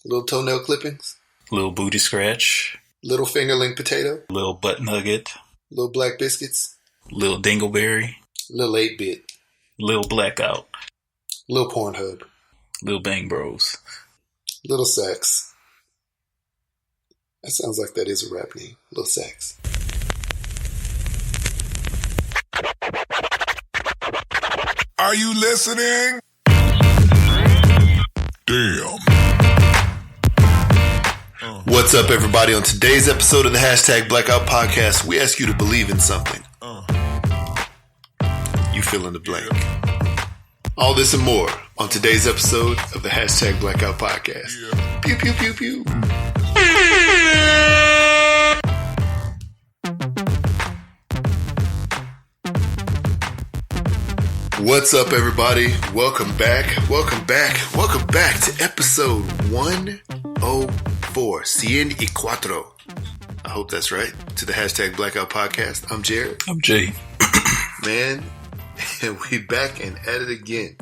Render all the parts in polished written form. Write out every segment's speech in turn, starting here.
Little toenail clippings. Little booty scratch. Little fingerling potato. Little butt nugget. Little black biscuits. Little dingleberry. Little 8-bit. Little blackout. Little Pornhub. Little bang bros. Little Sax. That sounds like that is a rap name. Little Sax. Are you listening? Damn. What's up, everybody? On today's episode of the Hashtag Blackout Podcast, we ask you to believe in something. You fill in the blank. All this and more on today's episode of the Hashtag Blackout Podcast. Yeah. Pew, pew, pew, pew. What's up, everybody? Welcome back to episode 104, 104. I hope that's right. To the Hashtag Blackout Podcast. I'm Jared. I'm Jay. Man, and we back and at it again.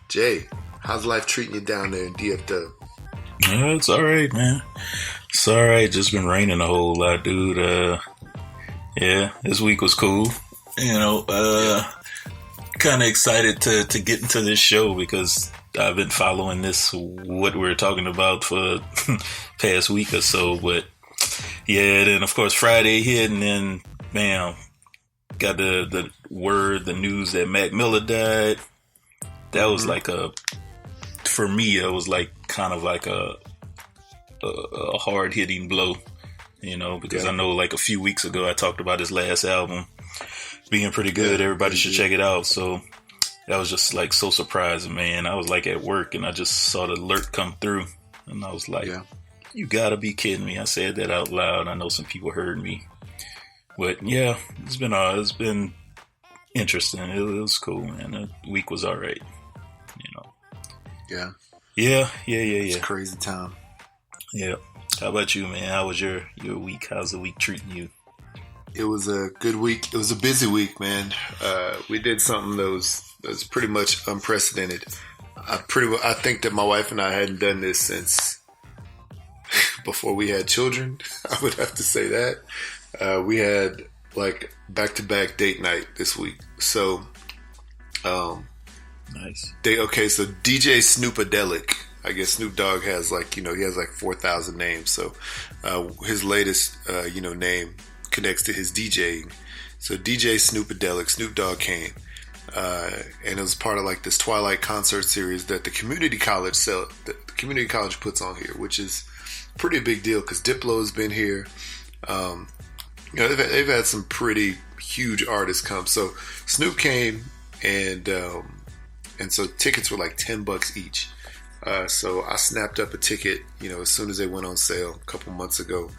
Jay, how's life treating you down there in DFW? It's alright, man. It's alright. Just been raining a whole lot, dude. Yeah, this week was cool. Kind of excited to get into this show because I've been following what we're talking about for past week or so. But yeah, then of course Friday hit, and then bam, got the news that Mac Miller died. That was for me, it was like kind of like a hard hitting blow, because I know like a few weeks ago I talked about his last album being pretty good. Everybody should check it out. So that was just like so surprising, man. I was like at work and I just saw the alert come through and I was like, You gotta be kidding me. I said that out loud. I know some people heard me, but yeah, it's been interesting. It was cool, man. The week was all right, Yeah. It's a crazy time. Yeah. How about you, man? How was your week? How's the week treating you? It was a good week. It was a busy week, man. We did something that was pretty much unprecedented. I think that my wife and I hadn't done this since before we had children. I would have to say that. We had like back-to-back date night this week. So, nice. So DJ Snoopadelic. I guess Snoop Dogg has he has like 4,000 names. So his latest name connects to his DJing. So DJ Snoopadelic, Snoop Dogg came, and it was part of like this Twilight concert series that the community college puts on here, which is a pretty big deal because Diplo has been here. They've had some pretty huge artists come. So Snoop came, and so tickets were like $10 each. So I snapped up a ticket, as soon as they went on sale a couple months ago.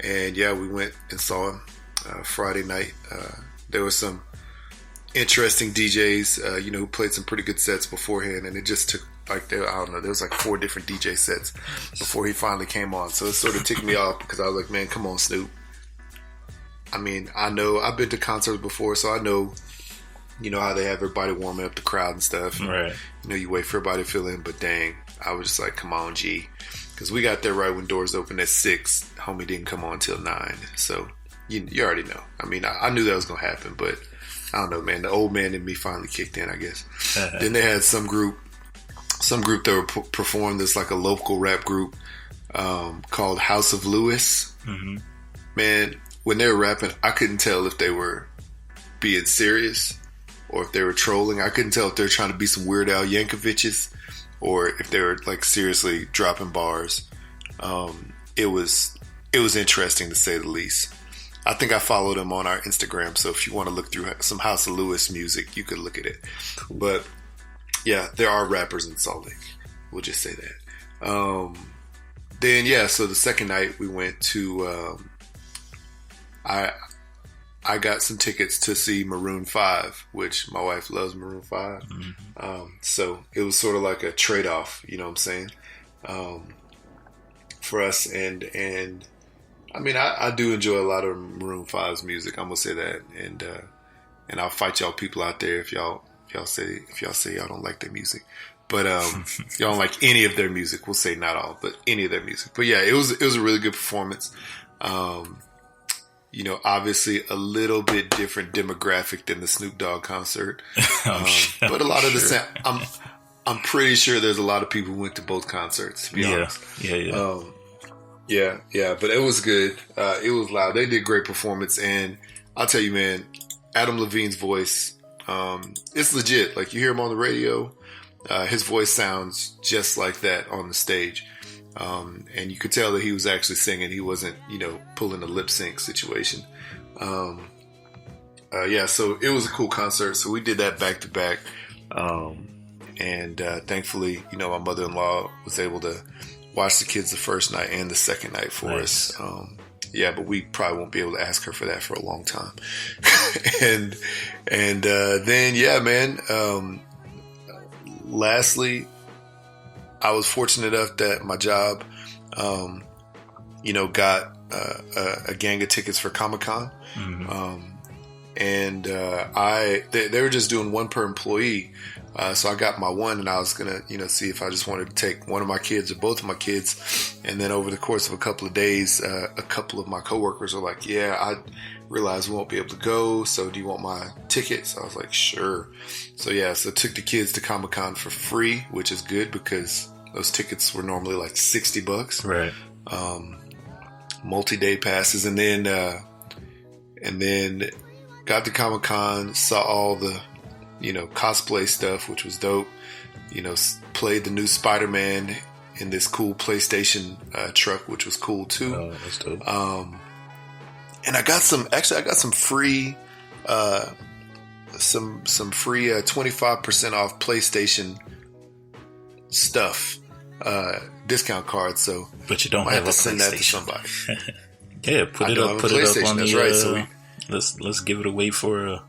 And yeah, we went and saw him Friday night. There were some interesting DJs, who played some pretty good sets beforehand. And it just took there was like 4 different DJ sets before he finally came on. So it sort of ticked me off because I was like, man, come on, Snoop. I mean, I know I've been to concerts before, so I know, how they have everybody warming up the crowd and stuff. And, right. You wait for everybody to fill in, but dang, I was just like, come on, G. Because we got there right when doors opened at 6. Homie didn't come on till 9. So, you already know. I mean, I knew that was going to happen, but I don't know, man. The old man in me finally kicked in, I guess. Then they had some group that were performed this like a local rap group called House of Lewis. Mm-hmm. Man, when they were rapping, I couldn't tell if they were being serious or if they were trolling. I couldn't tell if they were trying to be some Weird Al Yankovic's or if they were like seriously dropping bars. It was interesting to say the least. I think I followed them on our Instagram, so if you want to look through some House of Lewis music, you could look at it. But yeah, there are rappers in Salt Lake. We'll just say that. So the second night we went to, I got some tickets to see Maroon 5, which my wife loves Maroon 5. Mm-hmm. So it was sort of like a trade-off, you know what I'm saying, for us. And I mean, I do enjoy a lot of Maroon 5's music. I'm gonna say that, and I'll fight y'all people out there if y'all say y'all don't like their music. But you don't like any of their music. We'll say not all, but any of their music. But yeah, it was a really good performance. You know, obviously a little bit different demographic than the Snoop Dogg concert. But a lot of the same. I'm pretty sure there's a lot of people who went to both concerts, to be honest. Yeah. But it was good. It was loud. They did great performance. And I'll tell you, man, Adam Levine's voice, it's legit. Like, you hear him on the radio, his voice sounds just like that on the stage. And you could tell that he was actually singing. He wasn't, you know, pulling a lip sync situation. Yeah, so it was a cool concert. So we did that back to back. And thankfully, you know, my mother-in-law was able to watch the kids the first night and the second night for us. Yeah, but we probably won't be able to ask her for that for a long time. and then, yeah, man. Lastly, I was fortunate enough that my job, you know, got a gang of tickets for Comic Con. And they were just doing one per employee. So I got my one, and I was going to, you know, see if I just wanted to take one of my kids or both of my kids. And then over the course of a couple of days, a couple of my coworkers were like, yeah, I realize we won't be able to go. So do you want my tickets? I was like, sure. So yeah, so I took the kids to Comic Con for free, which is good because those tickets were normally like $60. Right. Multi-day passes. And then got to Comic Con, saw all the, you know, cosplay stuff, which was dope. You know, played the new Spider-Man in this cool PlayStation truck, which was cool too. Oh, that's dope. And I got some free, some free 25% off PlayStation stuff, discount cards. So, but you don't have to send that to somebody. Yeah, put it up on the. Right, so let's give it away for a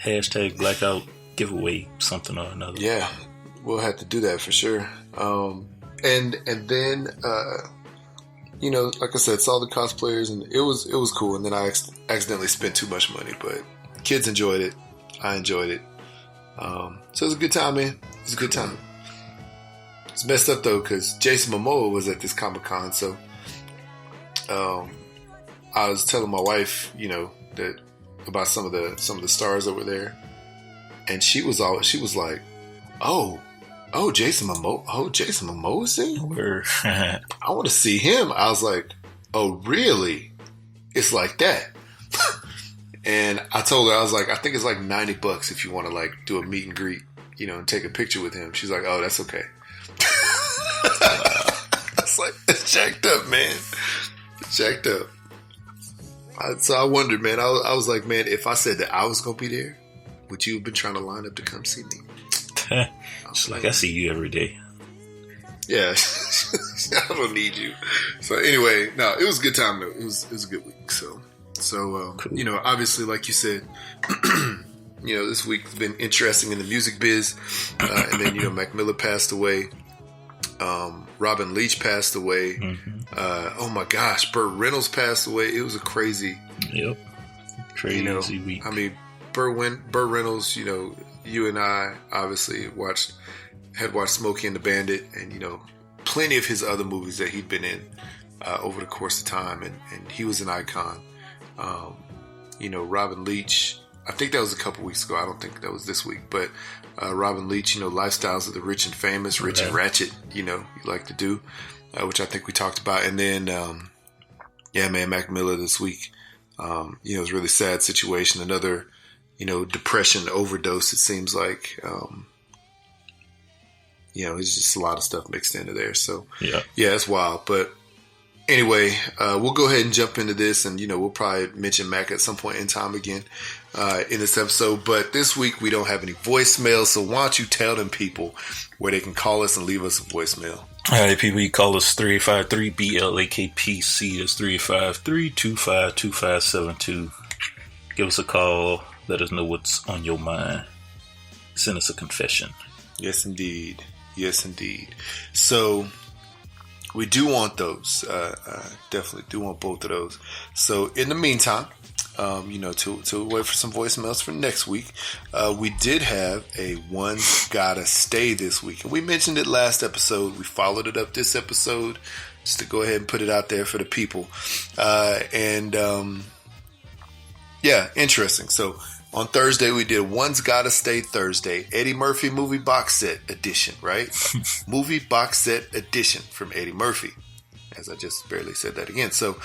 hashtag blackout giveaway, something or another. Yeah, we'll have to do that for sure. And then you know, like I said, saw the cosplayers, and it was cool. And then I accidentally spent too much money, but kids enjoyed it. I enjoyed it. So it was a good time, man. It was a good time. It's messed up though, because Jason Momoa was at this Comic Con, so I was telling my wife, you know, that about some of the stars that were there, and she was like, oh, Jason Momoa's there? I want to see him. I was like, oh, really? It's like that? And I told her, I was like, I think it's like $90 if you want to like do a meet and greet, you know, and take a picture with him. She's like, oh, that's okay. I was like, it's jacked up, man. It's jacked up. So I wondered, man, I was like, man, if I said that I was going to be there, would you have been trying to line up to come see me? It's like, I see you every day. Yeah. I don't need you. So anyway, no, it was a good time though. It was a good week. So cool. You know, obviously, like you said, you know, this week's been interesting in the music biz. And then, you know, Mac Miller passed away. Robin Leach passed away. Oh my gosh, Burt Reynolds passed away. It was a crazy, crazy you know, week. I mean, Burt Reynolds, you know, you and I obviously had watched Smokey and the Bandit, and, you know, plenty of his other movies that he'd been in over the course of time, and he was an icon. You know, Robin Leach, I think that was a couple weeks ago. I don't think that was this week, but Robin Leach, you know, Lifestyles of the Rich and Famous, Rich and Ratchet, you know, you like to do, which I think we talked about. And then, yeah, man, Mac Miller this week, you know, it was a really sad situation. Another, you know, depression overdose, it seems like. You know, it's just a lot of stuff mixed into there. So, yeah, it's wild. But anyway, we'll go ahead and jump into this, and, you know, we'll probably mention Mac at some point in time again in this episode. But this week we don't have any voicemail, so why don't you tell them people where they can call us and leave us a voicemail? All right, people, you call us 353-BLAKPC. That's 353-252-5572. Give us a call. Let us know what's on your mind. Send us a confession. Yes, indeed. Yes, indeed. So we do want those. Definitely do want both of those. So in the meantime, to wait for some voicemails for next week. We did have a One's Gotta Stay this week. And we mentioned it last episode. We followed it up this episode just to go ahead and put it out there for the people. Interesting. So on Thursday, we did One's Gotta Stay Thursday, Eddie Murphy movie box set edition, right? Movie box set edition from Eddie Murphy. As I just barely said that again. So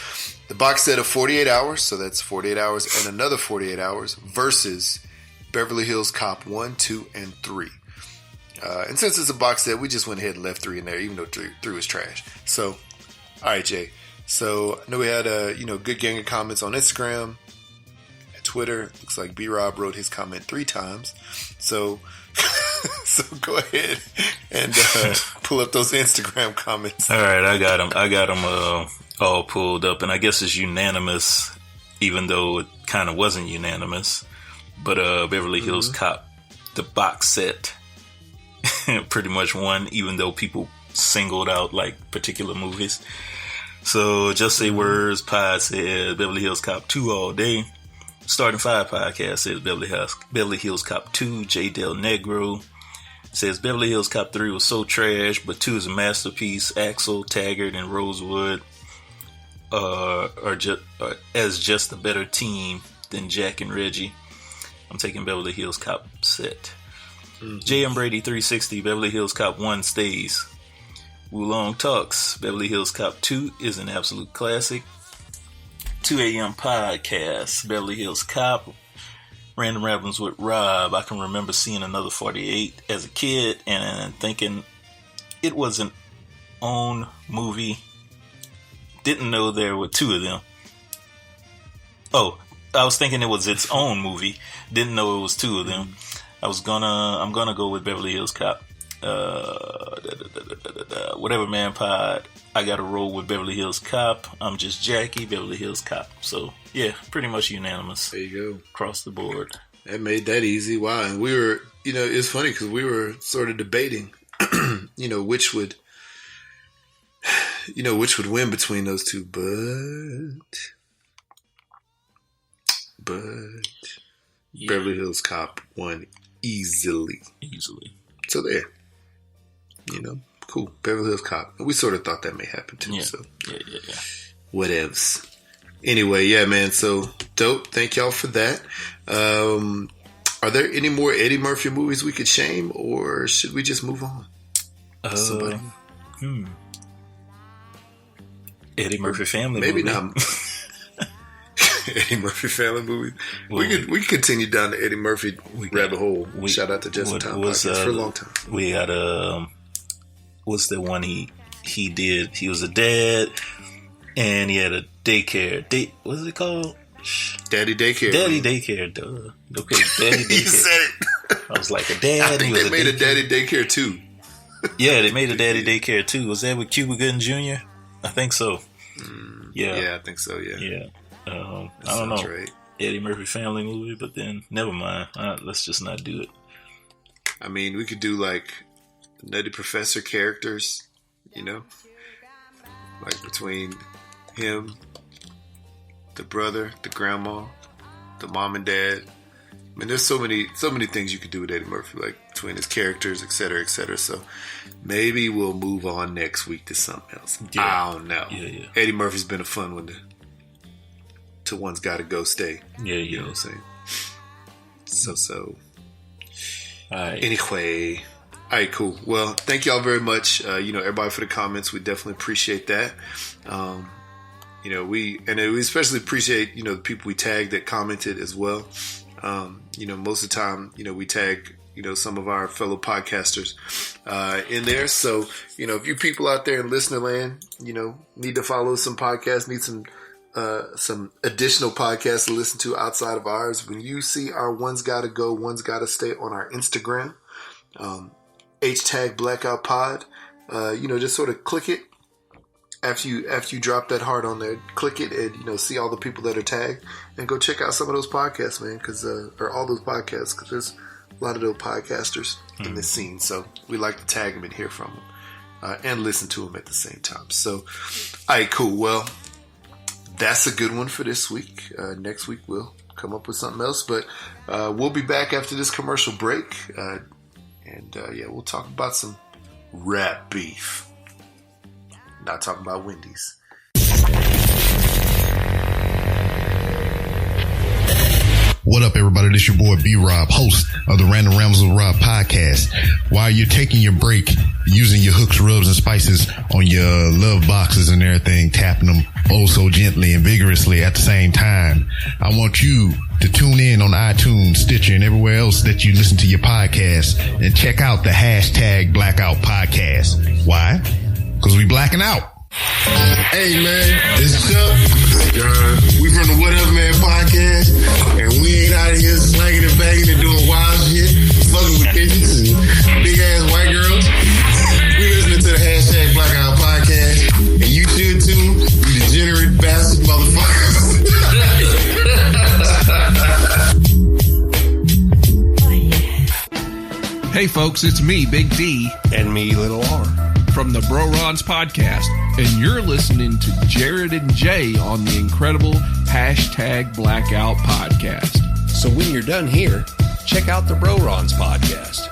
the box set of 48 hours, so that's 48 hours and another 48 hours versus Beverly Hills Cop 1, 2, and 3. And since it's a box set, we just went ahead and left 3 in there, even though 3 was trash. So, all right, Jay. So I know we had a good gang of comments on Instagram, at Twitter. Looks like B-Rob wrote his comment 3 times. So go ahead and pull up those Instagram comments. All right, I got them all pulled up, and I guess it's unanimous, even though it kind of wasn't unanimous. But Beverly Hills Cop, the box set, pretty much won, even though people singled out like particular movies. So Just Say Words Pod said Beverly Hills Cop 2 all day. Starting 5 podcast says Beverly Hills Cop 2. J Del Negro says Beverly Hills Cop 3 was so trash, but 2 is a masterpiece. Axel, Taggart, and Rosewood are just a better team than Jack and Reggie. I'm taking Beverly Hills Cop set. J.M. Brady 360, Beverly Hills Cop 1 stays. Wulong Talks, Beverly Hills Cop 2 is an absolute classic. 2 a.m. podcast, Beverly Hills Cop. Random Ramblings with Rob. I can remember seeing another 48 as a kid and thinking it was an own movie. Didn't know there were 2 of them. Oh, I was thinking it was its own movie. Didn't know it was 2 of them. I'm gonna go with Beverly Hills Cop. Whatever man pod. I gotta roll with Beverly Hills Cop. I'm just Jackie, Beverly Hills Cop. So yeah, pretty much unanimous. There you go. Across the board. That made that easy. Wow. And we were, it's funny because we were sort of debating, which would win between those 2, but yeah. Beverly Hills Cop won easily. So there, cool. Beverly Hills Cop. We sort of thought that may happen too. Yeah. So Yeah. whatevs. Anyway, yeah, man. So dope. Thank y'all for that. Are there any more Eddie Murphy movies we could shame, or should we just move on? Somebody. Eddie Murphy family maybe movie. Not. Eddie Murphy family movie. We could continue down the Eddie Murphy rabbit hole. Shout out to Justin Tom podcast for a long time. We got what's the one he did? He was a dad and he had a daycare. What's it called? Daddy Daycare. Daddy Daycare. Duh. Okay, Daddy Daycare. You said it. I was like a dad. I think they made a Daddy Daycare too. Yeah, they made a Daddy Daycare too. Was that with Cuba Gooding Jr.? I think so. Yeah, I think so. Yeah. I don't know. Right. Eddie Murphy family movie, but then never mind. Let's just not do it. I mean, we could do like Nutty Professor characters, like between him, the brother, the grandma, the mom and dad. I mean, there's so many things you could do with Eddie Murphy, like between his characters, et cetera, et cetera. So maybe we'll move on next week to something else. Yeah. I don't know. Yeah. Eddie Murphy's been a fun one to One's Gotta Go Stay. Yeah. You know what I'm saying? So. All right. Anyway. All right, cool. Well, thank y'all very much. Everybody for the comments. We definitely appreciate that. We especially appreciate, the people we tagged that commented as well. Most of the time, we tag, some of our fellow podcasters in there. So, if you people out there in listener land, need to follow some podcasts, need some additional podcasts to listen to outside of ours. When you see our One's Gotta Go, One's Gotta Stay on our Instagram, #, Blackout Pod, just sort of click it. After you drop that heart on there, click it and, see all the people that are tagged and go check out some of those podcasts, man, or all those podcasts, because there's a lot of those podcasters in this scene. So we like to tag them and hear from them and listen to them at the same time. So, all right, cool. Well, that's a good one for this week. Next week we'll come up with something else, but we'll be back after this commercial break, and we'll talk about some rap beef. Not talking about Wendy's. What up, everybody? This your boy B-Rob, host of the Random Rambles with Rob podcast. While you're taking your break, using your hooks, rubs, and spices on your love boxes and everything, tapping them oh so gently and vigorously at the same time, I want you to tune in on iTunes, Stitcher, and everywhere else that you listen to your podcast and check out the hashtag Blackout Podcast. Why? Because we blacking out. Hey man, it's Chuck. We from the What Up Man podcast, and we ain't out of here slanging and banging and doing wild shit, fucking with bitches and big ass white girls. We listening to the hashtag Blackout Podcast, and you should too, you degenerate bastard motherfuckers. Hey folks, it's me, Big D. And me, Little R. From the Bro Rons podcast, and you're listening to Jared and Jay on the incredible hashtag Blackout Podcast. So when you're done here, check out the Bro Rons podcast.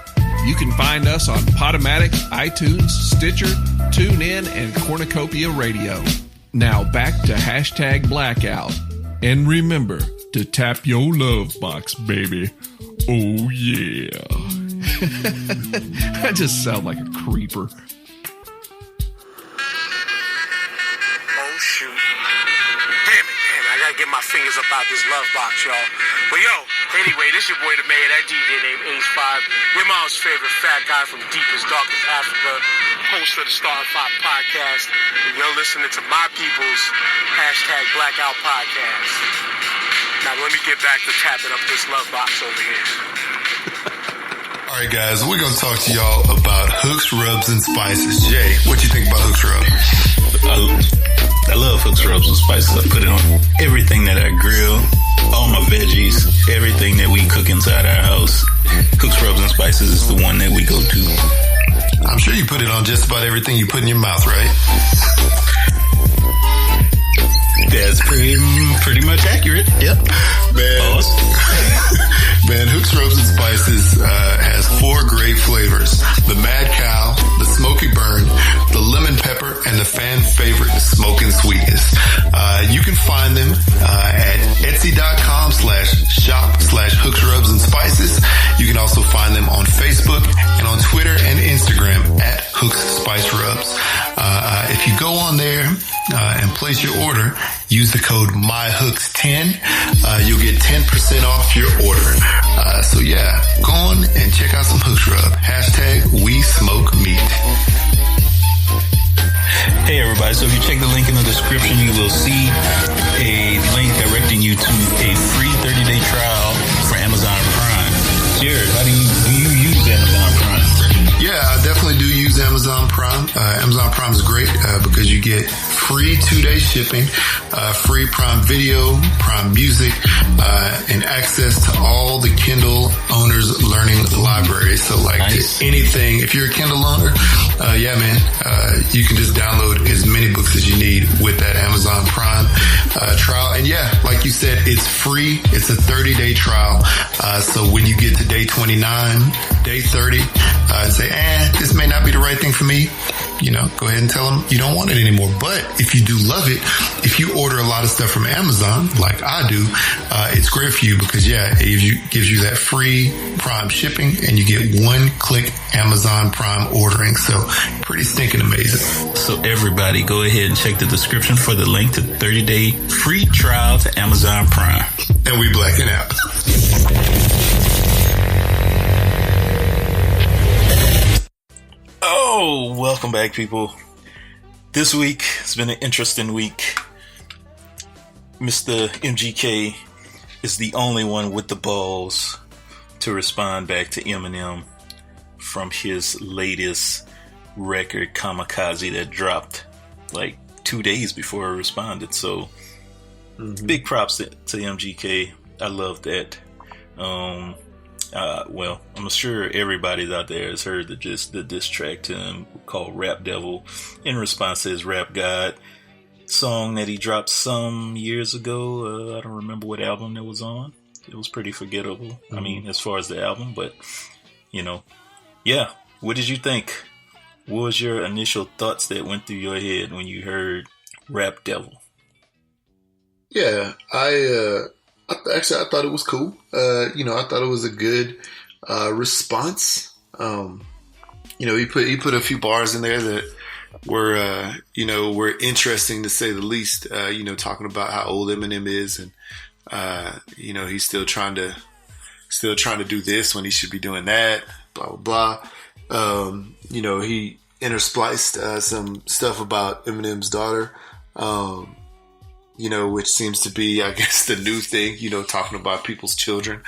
You can find us on Podomatic, iTunes, Stitcher, TuneIn, and Cornucopia Radio. Now back to hashtag Blackout. And remember to tap your love box, baby. Oh yeah. I just sound like a creeper. Oh, shoot. Damn it. I gotta get my fingers up out this love box, y'all. But yo, anyway, this your boy, the mayor, that DJ named Ace 5, your mom's favorite fat guy from deepest, darkest Africa, host of the Star 5 podcast, and you're listening to my people's hashtag Blackout Podcast. Now let me get back to tapping up this love box over here. All right, guys, we're going to talk to y'all about hooks, rubs, and spices. Jay, what you think about hooks, rubs? I love hooks, rubs, and spices. I put it on everything that I grill, all my veggies, everything that we cook inside our house. Hooks, rubs, and spices is the one that we go to. I'm sure you put it on just about everything you put in your mouth, right? That's pretty much accurate. Yep. Man, Hooks, Rubs, and Spices has 4 great flavors. The Mad Cow, the Smoky Burn, the Lemon Pepper, and the fan favorite Smoking Sweetness. You can find them at etsy.com/shop/Hooks, Rubs, and Spices. You can also find them on Facebook and on Twitter and Instagram at Hooks Spice Rubs. If you go on there and place your order, use the code MyHooks10. You'll get 10% off your order. So yeah, go on and check out some Hooks Rub. Hashtag We Smoke Meat. Hey everybody, so if you check the link in the description, you will see a link directing you to a free 30-day trial for Amazon Prime. Jared, how do you use Amazon Prime? Yeah, I definitely do use Amazon Prime. Amazon Prime is great because you get free 2-day shipping, free Prime Video, Prime Music, and access to all the Kindle owners' learning library. So like anything, if you're a Kindle owner, you can just download as many books as you need with that Amazon Prime trial. And yeah, like you said, it's free. It's a 30-day trial. So when you get to day 29, day 30, and say, this may not be the right thing for me, go ahead and tell them you don't want it anymore. But if you do love it, if you order a lot of stuff from Amazon, like I do, it's great for you because it gives you that free Prime shipping and you get 1-click Amazon Prime ordering. So pretty stinking amazing. So everybody go ahead and check the description for the link to 30-day free trial to Amazon Prime. And we blacking out. Oh, welcome back, people. This week has been an interesting week. Mr. MGK is the only one with the balls to respond back to Eminem from his latest record, Kamikaze, that dropped like 2 days before I responded. So big props to MGK. I love that. Well, I'm sure everybody out there has heard the diss track to him called Rap Devil. In response to his Rap God, song that he dropped some years ago. I don't remember what album it was on. It was pretty forgettable. Mm-hmm. I mean, as far as the album, but yeah. What did you think? What was your initial thoughts that went through your head when you heard Rap Devil? Yeah, I thought it was cool. I thought it was a good response. He put a few bars in there that were interesting to say the least. Talking about how old Eminem is, and he's still trying to do this when he should be doing that. Blah blah blah. He interspliced some stuff about Eminem's daughter. Which seems to be, I guess, the new thing. Talking about people's children.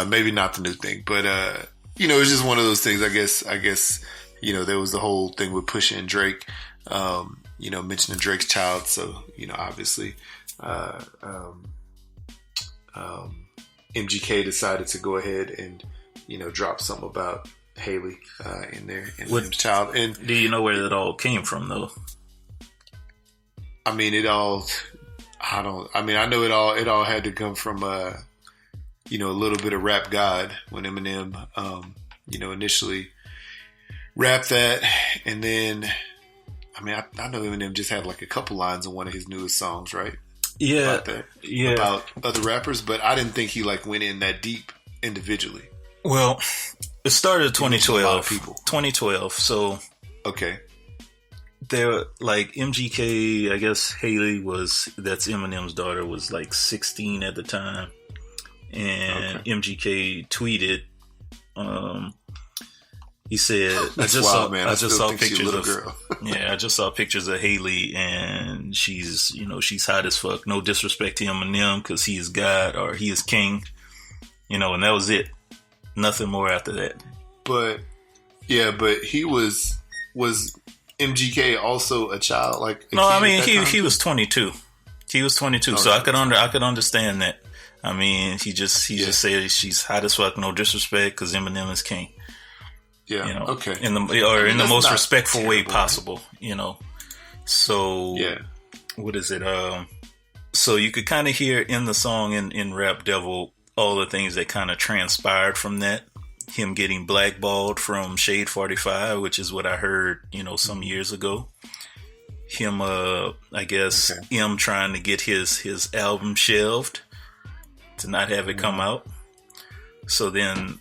Maybe not the new thing, but it's just one of those things. I guess. There was the whole thing with Pusha and Drake, mentioning Drake's child. So, obviously, MGK decided to go ahead and, drop something about Haley in there, Eminem's child. And do you know where that all came from, though? I mean, I know it all had to come from, a little bit of Rap God when Eminem, initially rapped that. And then, I know Eminem just had like a couple lines on one of his newest songs, right? Yeah. About that. Yeah. About other rappers, but I didn't think he went in that deep individually. Well, it started in 2012. 2012. So. Okay. There, MGK, I guess Haley that's Eminem's daughter, was 16 at the time. And okay. MGK tweeted, he said, I just saw pictures of girl. Yeah, I just saw pictures of Haley, and she's hot as fuck. No disrespect to Eminem, because he is God or he is king, and that was it. Nothing more after that. But he was MGK also a child? He was 22. He was 22, so I could understand that. He just said she's hot as fuck. No disrespect, because Eminem is king. Yeah. Okay. In the most respectful way possible. So. Yeah. What is it? So you could kind of hear in the song in Rap Devil all the things that kind of transpired from that. Him getting blackballed from Shade 45, which is what I heard, some years ago. Him, M trying to get his album shelved to not have it come out. So then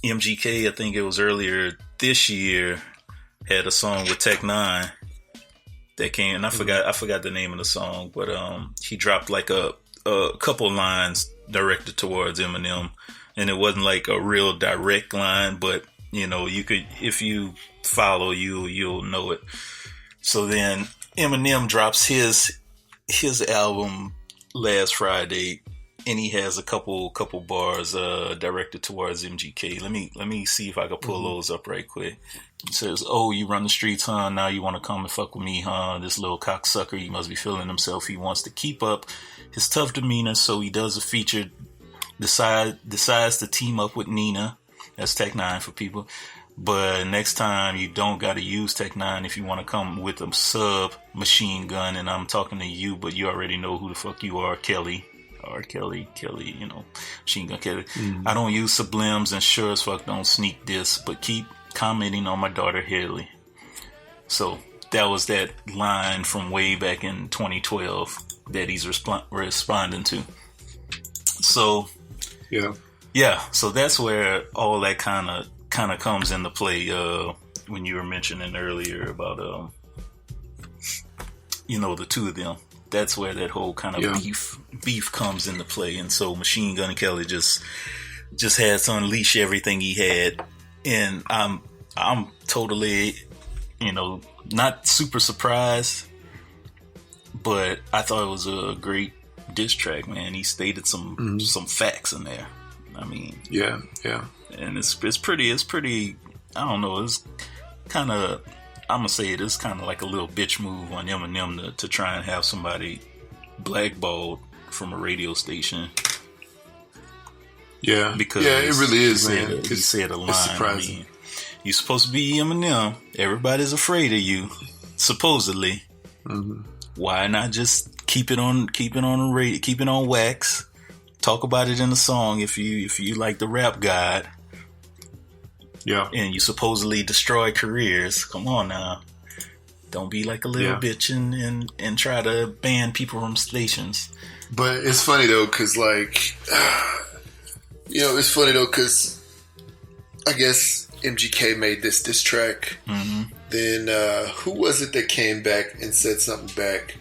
MGK, I think it was earlier this year, had a song with Tech Nine that came, and I forgot the name of the song, but he dropped a couple lines directed towards Eminem. And it wasn't a real direct line, but you could, if you follow, you'll know it. So then Eminem drops his album last Friday, and he has a couple bars directed towards MGK. Let me see if I can pull those up right quick. It says, "Oh, you run the streets, huh? Now you want to come and fuck with me, huh? This little cocksucker, he must be feeling himself. He wants to keep up his tough demeanor, so he does a feature." Decides to team up with Nina. That's Tech 9 for people. But next time you don't got to use Tech 9 if you want to come with a sub machine gun. And I'm talking to you, but you already know who the fuck you are, Kelly. Or Kelly, Machine Gun Kelly. Mm-hmm. I don't use sublims and sure as fuck don't sneak this, but keep commenting on my daughter Haley. So that was that line from way back in 2012 that he's responding to. So... Yeah. So that's where all that kind of comes into play. When you were mentioning earlier about the two of them. That's where that whole kind of beef comes into play. And so Machine Gun Kelly just had to unleash everything he had, and I'm totally not super surprised, but I thought it was a great diss track, man. He stated some facts in there. Yeah. And it's pretty. I don't know. It's kind of. I'm gonna say it is kind of like a little bitch move on Eminem to try and have somebody blackballed from a radio station. Yeah, because it really is, man. He said a line. It's surprising. You're supposed to be Eminem. Everybody's afraid of you, supposedly. Why not just keep it on radio, keep it on wax, talk about it in the song if you like the rap god. Yeah. And you supposedly destroy careers. Come on now. Don't be like a little bitch and try to ban people from stations. But it's funny though, because I guess MGK made this diss track. Mm-hmm. Then who was it that came back and said something back?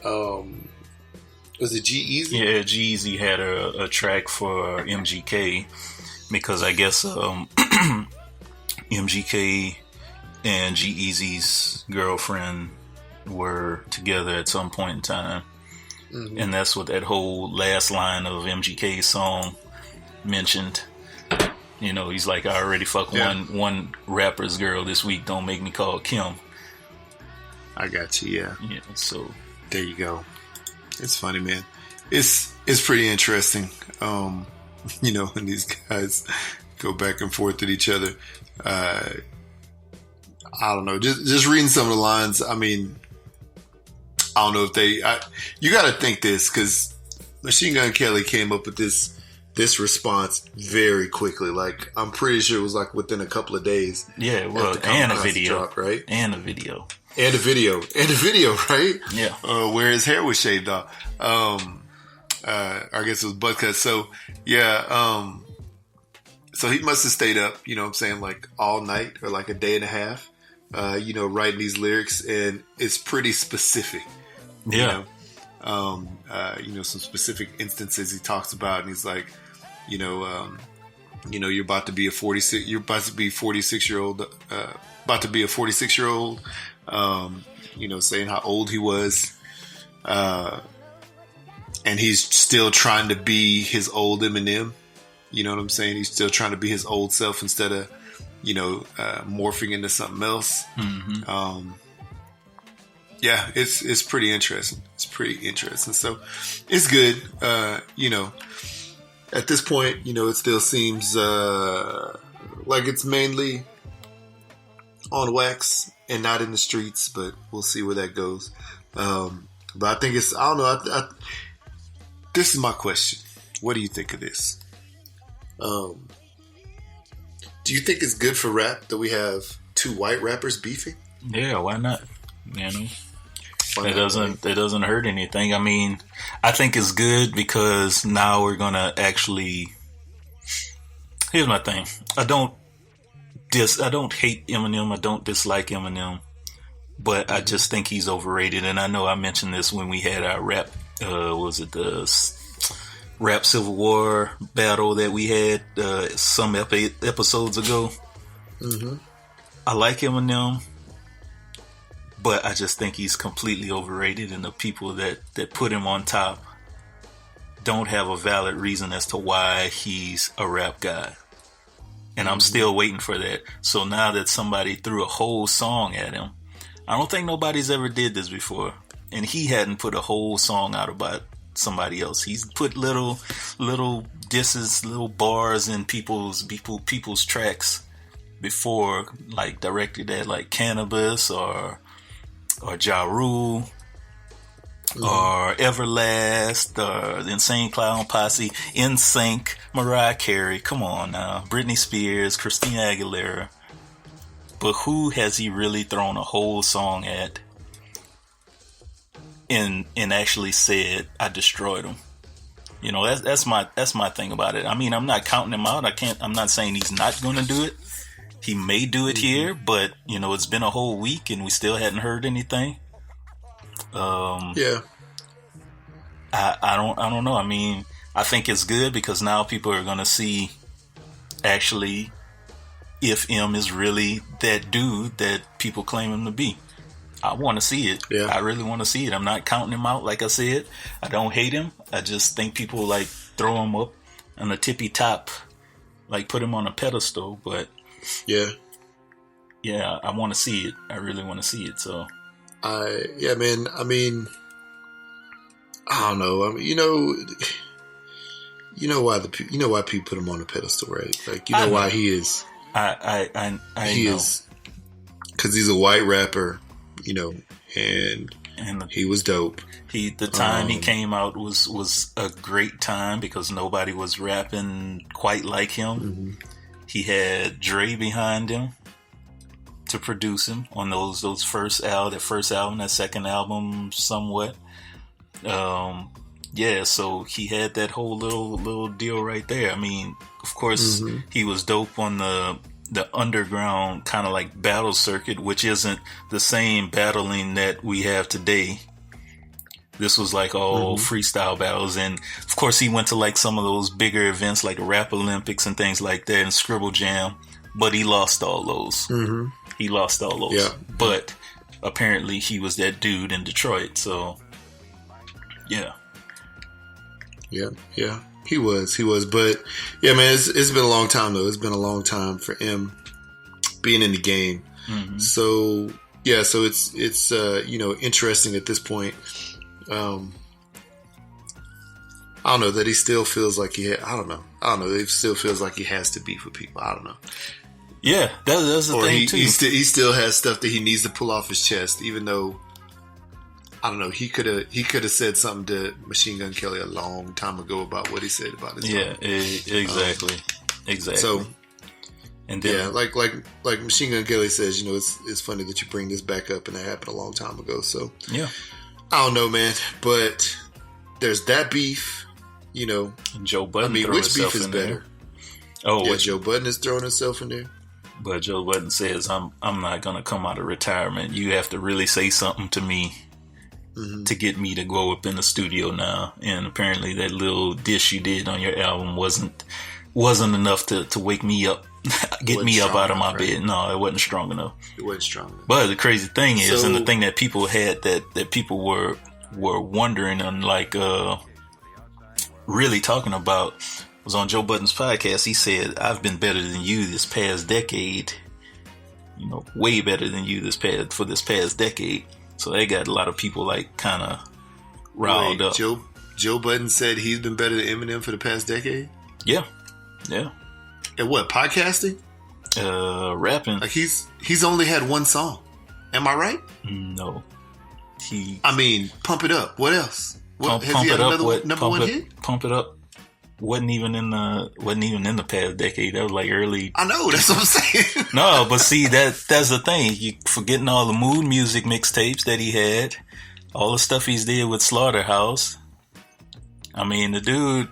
Was it G-Eazy? Yeah, G-Eazy had a track for MGK because I guess MGK and G-Eazy's girlfriend were together at some point in time. Mm-hmm. And that's what that whole last line of MGK's song mentioned. You know, he's like, I already fucked one rapper's girl this week. Don't make me call Kim. I got you, yeah. Yeah, so there you go. It's funny, man. It's pretty interesting. You know, when these guys go back and forth with each other. I don't know. Just reading some of the lines. I mean, I don't know if you got to think this, because Machine Gun Kelly came up with this response very quickly. Like, I'm pretty sure it was like within a couple of days. Yeah, well, and a video, dropped, right? And a video, right? Yeah. Where his hair was shaved off. I guess it was butt cut. So yeah. So he must have stayed up, you know what I'm saying, like all night or like a day and a half, you know, writing these lyrics, and it's pretty specific. Yeah. You know, some specific instances he talks about, and he's like, you know, you're about to be a 46-year-old, you know, saying how old he was, and he's still trying to be his old Eminem. You know what I'm saying? He's still trying to be his old self instead of, you know, morphing into something else. Mm-hmm. Yeah, it's pretty interesting. It's pretty interesting. So it's good. You know, at this point, you know, it still seems like it's mainly on wax and not in the streets, but we'll see where that goes. But I think I don't know. This is my question. What do you think of this? Do you think it's good for rap that we have two white rappers beefing? Yeah, why not? You know, it doesn't hurt anything. I mean, I think it's good because now we're gonna actually. Here's my thing. I don't hate Eminem. I don't dislike Eminem, but I just think he's overrated. And I know I mentioned this when we had our rap. Was it the Rap Civil War battle that we had some episodes ago? Mm-hmm. I like Eminem, but I just think he's completely overrated, and the people that put him on top don't have a valid reason as to why he's a rap guy. And I'm still waiting for that. So now that somebody threw a whole song at him, I don't think nobody's ever did this before, and he hadn't put a whole song out about somebody else. He's put little disses, little bars in people's tracks before, like directed at like Cannabis or Ja Rule, or Everlast, or the Insane Clown Posse, NSYNC, Mariah Carey. Come on now, Britney Spears, Christina Aguilera. But who has he really thrown a whole song at and actually said, I destroyed him? You know, that's my thing about it. I mean, I'm not counting him out. I'm not saying he's not going to do it. He may do it here, but you know, it's been a whole week and we still hadn't heard anything. Yeah. I don't know. I mean, I think it's good because now people are going to see actually if M is really that dude that people claim him to be. I want to see it. Yeah. I really want to see it. I'm not counting him out, like I said. I don't hate him. I just think people like throw him up on the tippy top, like put him on a pedestal. But yeah, I want to see it. I really want to see it. So, man. I mean, I don't know. I mean, you know why people put him on a pedestal, right? Like, you know why he is. I he know. is because he's a white rapper. You know, and And he was dope. The time he came out was a great time because nobody was rapping quite like him. Mm-hmm. He had Dre behind him to produce him on those first album, that second album, somewhat. So he had that whole little deal right there. I mean, of course, he was dope on the underground kind of like battle circuit, which isn't the same battling that we have today. This was like all freestyle battles, and of course he went to like some of those bigger events like the Rap Olympics and things like that and Scribble Jam, but he lost all those. He lost all those. Yeah. But apparently he was that dude in Detroit, so yeah. He was, but yeah, man, it's been a long time though. It's been a long time for him being in the game. So yeah, so it's interesting at this point. I don't know that he still feels like I don't know. It still feels like he has to beef with people. I don't know. Yeah, that's the thing too. He still has stuff that he needs to pull off his chest, even though I don't know. He could have said something to Machine Gun Kelly a long time ago about what he said about his dog. Exactly. So, and then, like Machine Gun Kelly says, it's funny that you bring this back up, and that happened a long time ago. So yeah, I don't know, man, but there's that beef, And Joe Budden. I mean, which beef is better? Joe Budden is throwing himself in there. But Joe Budden says, "I'm not gonna come out of retirement. You have to really say something to me." To get me to go up in the studio now, and apparently that little dish you did on your album wasn't enough to wake me up, get me up out of my bed. No, it wasn't strong enough. But the crazy thing is, and the thing that people had that people were wondering and like really talking about was on Joe Budden's podcast. He said, "I've been better than you this past decade. Way better than you this past decade." So they got a lot of people like kind of riled up. Joe Budden said he's been better than Eminem for the past decade? Yeah. And what, podcasting? Rapping. Like he's only had one song. Am I right? No. Pump It Up. What else? Has he had another number one hit? Pump It Up wasn't even in the past decade. That was like early. I know, that's what I'm saying. No, but see, that's the thing. You forgetting all the mood music mixtapes that he had, all the stuff he's did with Slaughterhouse. I mean, the dude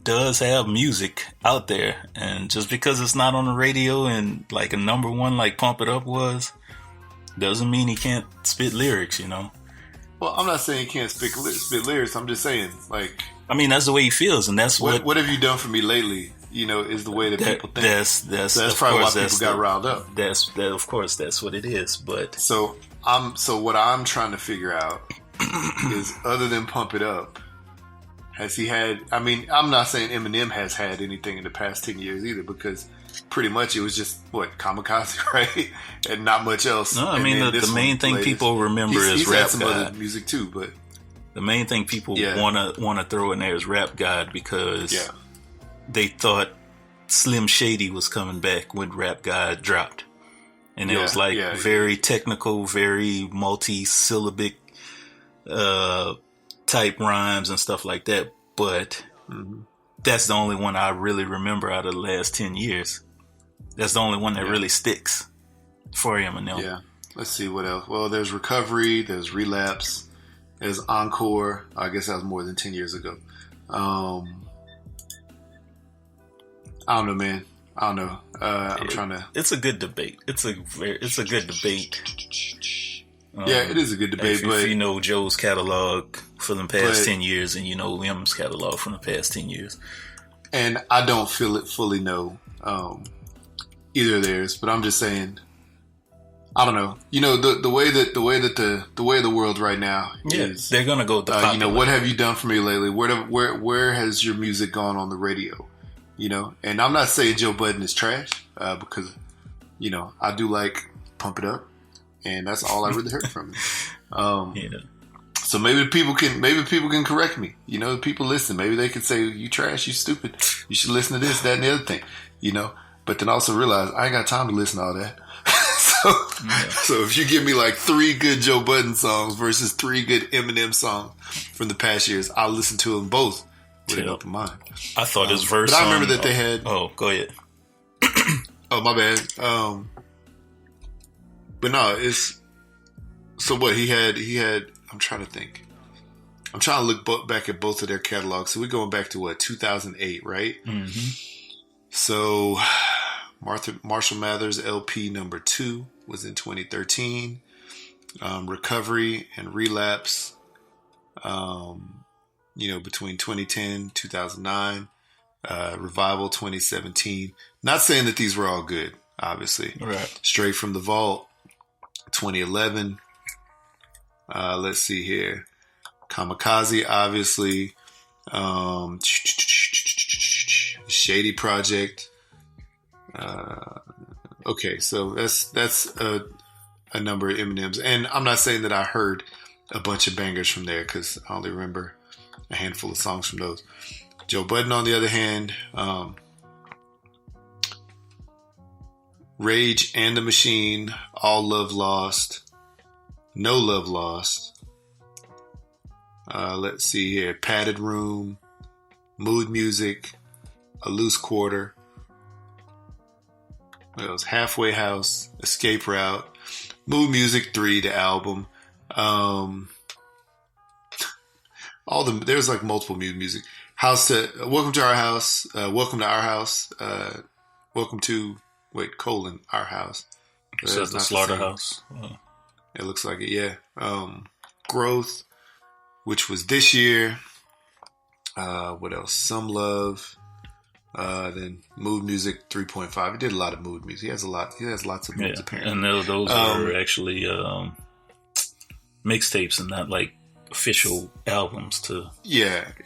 does have music out there, and just because it's not on the radio and like a number one like Pump It Up was, doesn't mean he can't spit lyrics, Well, I'm not saying he can't spit lyrics. I'm just saying, like, I mean, that's the way he feels, and that's what have you done for me lately? Is the way that people think. That's probably why people got riled up. Of course, that's what it is. But so what I'm trying to figure out is, other than Pump It Up, has he had? I mean, I'm not saying Eminem has had anything in the past 10 years either, because pretty much it was just Kamikaze, right, and not much else. No, I mean the main thing people remember is he's Rap had some God. other music too, but. The main thing people want to throw in there is Rap God, because they thought Slim Shady was coming back when Rap God dropped. And it was like very technical, very multi-syllabic type rhymes and stuff like that. But that's the only one I really remember out of the last 10 years. That's the only one that really sticks for Eminem. Yeah. Let's see what else. Well, there's Recovery, there's Relapse. There's Encore. I guess that was more than 10 years ago. I don't know, man. I don't know. I'm trying to. It's a good debate. It's a good debate. It is a good debate. If you know Joe's catalog for the past 10 years, and you know M's catalog from the past 10 years, and I don't fully know either of theirs, but I'm just saying. I don't know. The way the world right now is. They're gonna go with the popular. What have you done for me lately? Where has your music gone on the radio? And I'm not saying Joe Budden is trash, because I do like Pump It Up, and that's all I really heard from him. So maybe people can correct me. People listen. Maybe they can say, "You trash, you stupid. You should listen to this, that, and the other thing." But then also realize I ain't got time to listen to all that. So if you give me like 3 good Joe Budden songs versus 3 good Eminem songs from the past years, I'll listen to them both with an open mind. I thought his verse. But I remember that they had. Oh, go ahead. Oh, my bad. But no, it's so what he had. I'm trying to think. I'm trying to look back at both of their catalogs. So we're going back to 2008, right? Mm-hmm. So Marshall Mathers LP number 2 was in 2013. Recovery and Relapse, between 2010, 2009. Revival 2017. Not saying that these were all good, obviously. Right. Straight from the Vault 2011. Let's see here. Kamikaze, obviously. Shady Project. Okay, so that's a number of Eminems. And I'm not saying that I heard a bunch of bangers from there because I only remember a handful of songs from those. Joe Budden, on the other hand, Rage and the Machine, All Love Lost, No Love Lost. Let's see here. Padded Room, Mood Music, A Loose Quarter. It was Halfway House, Escape Route, Mood Music 3, the album. There's like multiple Mood Music. Welcome to Our House. Welcome to Our House. Welcome to Our House. So it's the Slaughterhouse. It looks like it, yeah. Growth, which was this year. What else? Some Love. Then Mood Music 3.5. He did a lot of Mood Music. He has lots of moods, apparently. And those are actually mixtapes and not like official albums to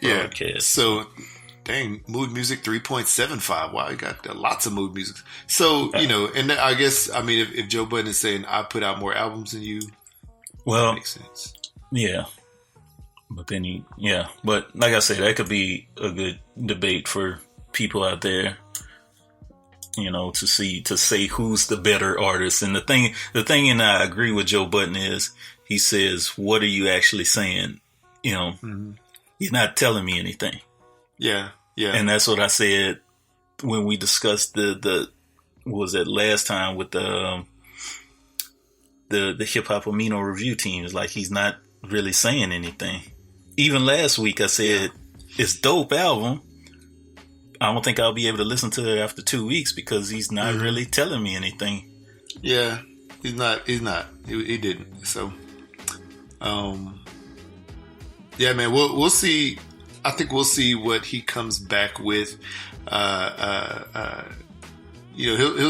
broadcast. So, dang, Mood Music 3.75. Wow, you got lots of Mood Music. So, and I guess, if Joe Budden is saying, I put out more albums than you, that makes sense. Yeah. But then but like I said, that could be a good debate for people out there, to say who's the better artist. And the thing, and I agree with Joe Budden is, he says, what are you actually saying? Mm-hmm. You're not telling me anything. Yeah. Yeah. And that's what I said when we discussed what was that last time with the Hip Hop Amino review team. It's like, he's not really saying anything. Even last week I said, it's dope album. I don't think I'll be able to listen to it after 2 weeks because he's not really telling me anything. Yeah, he's not. He didn't. So, yeah, man, we'll see. I think we'll see what he comes back with. We'll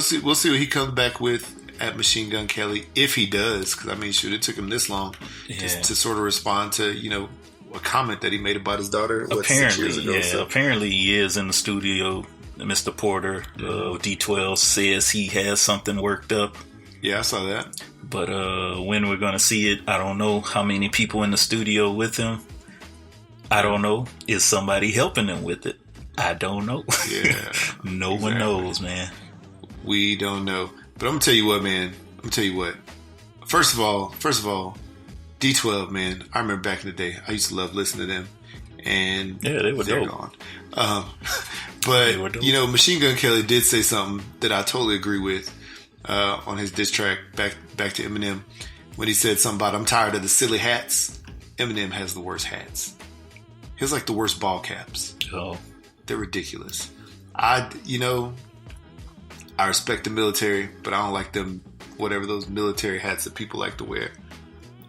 see what he comes back with at Machine Gun Kelly, if he does. Because it took him this long just to sort of respond to a comment that he made about his daughter 6 years ago. So. Apparently he is in the studio. Mr. Porter, D12, says he has something worked up. Yeah, I saw that. But when we're going to see it, I don't know. How many people in the studio with him? I don't know. Is somebody helping him with it? I don't know. Yeah. No one knows, man. We don't know. But I'm going to tell you what, man. First of all, D12, man, I remember back in the day, I used to love listening to them. And they were they're dope. Gone. But, Machine Gun Kelly did say something that I totally agree with on his diss track back to Eminem when he said something about, I'm tired of the silly hats. Eminem has the worst hats. He has like the worst ball caps. Oh. They're ridiculous. I respect the military, but I don't like them, whatever those military hats that people like to wear.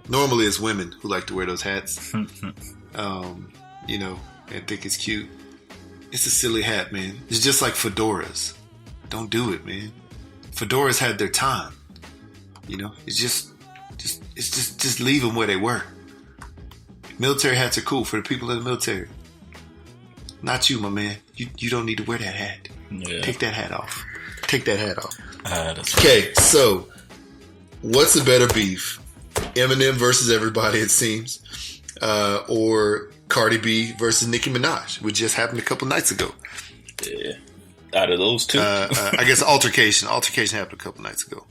Normally it's women who like to wear those hats, and think it's cute. It's a silly hat, man. It's just like fedoras. Don't do it, man. Fedoras had their time. It's just leave them where they were. Military hats are cool for the people in the military. Not you, my man. You don't need to wear that hat. Yeah. Take that hat off. That's okay, so what's a better beef? Eminem versus everybody, it seems, or Cardi B versus Nicki Minaj, which just happened a couple nights ago. Yeah, out of those two, I guess altercation happened a couple nights ago.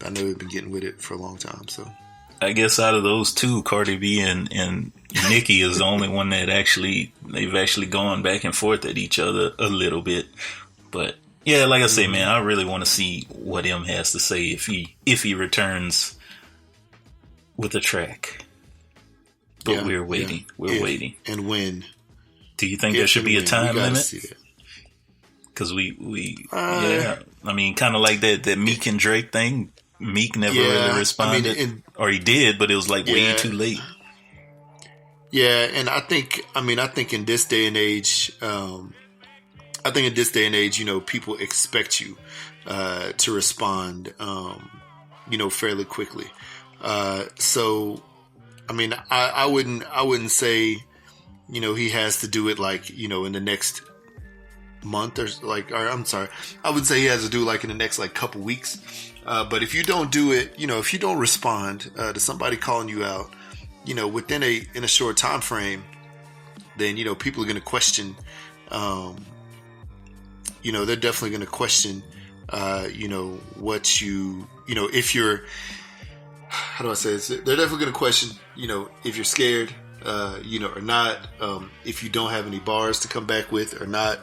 I know they've been getting with it for a long time. So I guess out of those two, Cardi B and Nicki is the only one that they've actually gone back and forth at each other a little bit. But yeah, like I say, man, I really want to see what M has to say if he returns with a track. But we're waiting. Yeah. We're waiting. And when? Do you think there should be a time limit? Because I mean, kind of like that Meek and Drake thing. Meek never really responded, or he did, but it was like way too late. Yeah, and I think in this day and age, you know, people expect you to respond, you know, fairly quickly. So, I mean, I wouldn't say, you know, he has to do it like, you know, in the next month or I'm sorry, I would say he has to do like in the next like couple weeks. But if you don't do it, you know, if you don't respond to somebody calling you out, you know, in a short time frame, then, you know, people are going to question, you know, they're definitely going to question, you know, what you know, if you're, how do I say this? They're definitely going to question, you know, if you're scared, you know, or not, if you don't have any bars to come back with or not.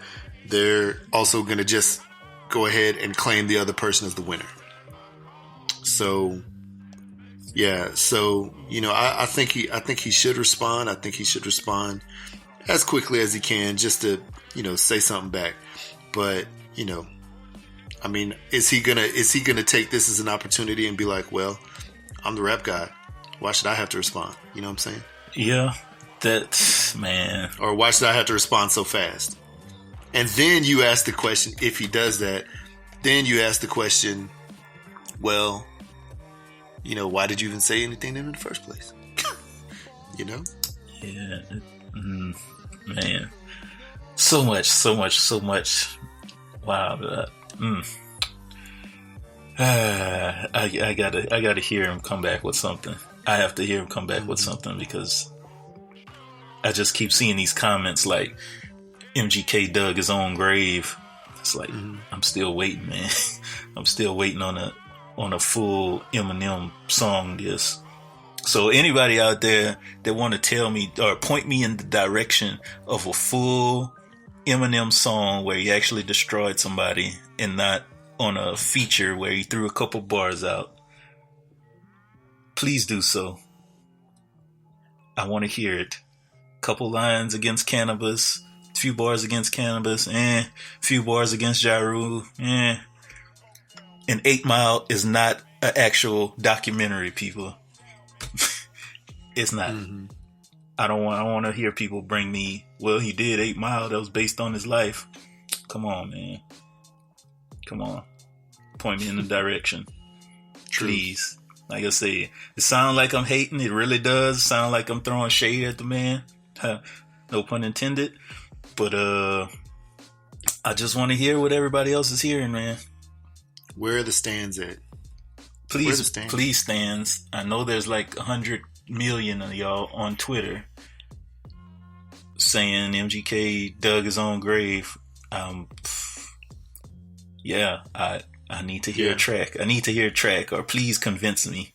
They're also going to just go ahead and claim the other person as the winner. So, yeah. So, you know, I think he should respond. I think he should respond as quickly as he can just to, you know, say something back. But, you know, I mean, is he gonna take this as an opportunity and be like, well, I'm the rap guy. Why should I have to respond? You know what I'm saying? Yeah, that's, man. Or why should I have to respond so fast? And then you ask the question, if he does that, then you ask the question, well, you know, why did you even say anything to him in the first place? You know? Yeah. Man. So much. Wow. I gotta hear him come back with something. I have to hear him come back with something because I just keep seeing these comments like, MGK dug his own grave. It's like, I'm still waiting, man. I'm still waiting on a full Eminem song disc. So anybody out there that want to tell me or point me in the direction of a full Eminem song where he actually destroyed somebody and not on a feature where he threw a couple bars out, please do so. I want to hear it. Couple lines against cannabis, few bars against cannabis, few bars against Ja Rule, And 8 Mile is not an actual documentary, people. It's not. I don't want to hear people bring me, well, he did 8 Mile, that was based on his life. Come on, man. Come on. Point me in the direction. Please. Like I said, it sounds like I'm hating. It really does sound like I'm throwing shade at the man. No pun intended. But I just want to hear what everybody else is hearing, man. Where are the stands at? Please stands. I know there's like 100 million of y'all on Twitter saying MGK dug his own grave. Yeah, I need to hear a track. I need to hear a track, or please convince me.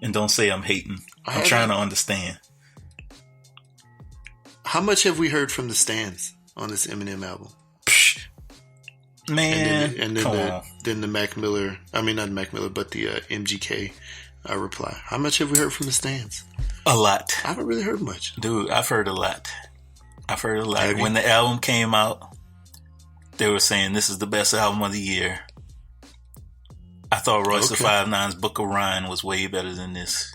And don't say I'm hating. I'm trying to understand. How much have we heard from the stands on this Eminem album? Man, and then the Mac Miller, I mean not Mac Miller, but the MGK reply. How much have we heard from the stands? A lot. I haven't really heard much. Dude, I've heard a lot. When the album came out, they were saying this is the best album of the year. I thought Royce the 5'9's Book of Rhyme was way better than this.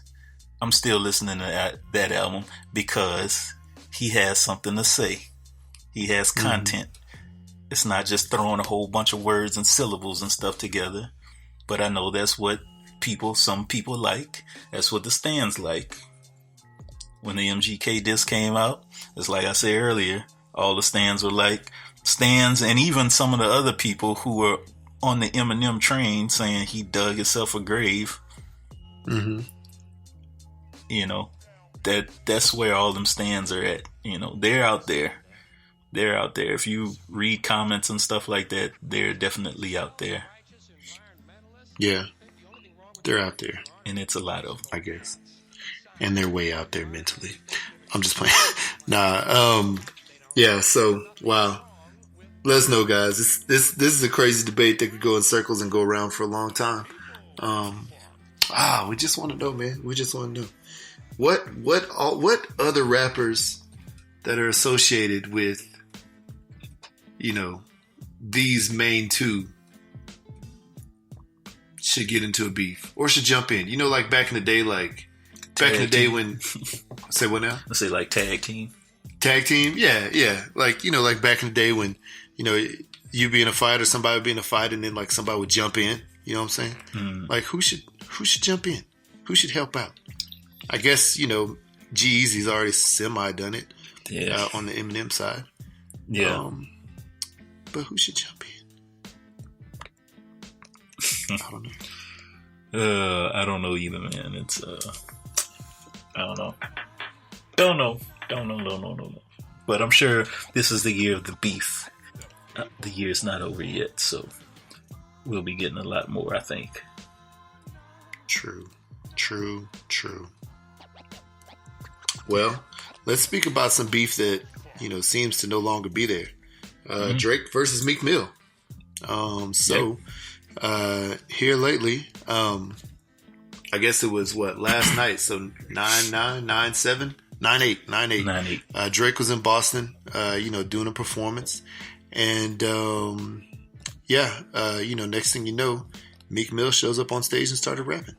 I'm still listening to that album because he has something to say. He has content. It's not just throwing a whole bunch of words and syllables and stuff together. But I know that's what some people like. That's what the stands like. When the MGK disc came out, it's like I said earlier, all the stands were like, stands and even some of the other people who were on the Eminem train saying he dug himself a grave. You know, that's where all them stands are at. You know, they're out there. They're out there. If you read comments and stuff like that, they're definitely out there. Yeah. They're out there, and it's a lot of them, I guess, and they're way out there mentally. I'm just playing. Yeah. So wow. Let us know, guys. This is a crazy debate that could go in circles and go around for a long time. We just want to know, man. We just want to know what other rappers that are associated with, these main two should get into a beef or should jump in. Like back in the day, when say what now? Let's say like tag team. Tag team, yeah. Like back in the day when you be in a fight or somebody would be in a fight and then like somebody would jump in. You know what I'm saying? Like who should jump in? Who should help out? I guess G-Eazy's already semi done it. Yeah. On the Eminem side. Yeah. But who should jump in? I don't know. I don't know either, man. It's I don't know. Don't know. But I'm sure this is the year of the beef. The year's not over yet, so we'll be getting a lot more, I think. True. Well, let's speak about some beef that, seems to no longer be there. Drake versus Meek Mill. Here lately, I guess it was last night, so 9-9, 9-7? 9-8. 9-8. Drake was in Boston, doing a performance. And, next thing you know, Meek Mill shows up on stage and started rapping.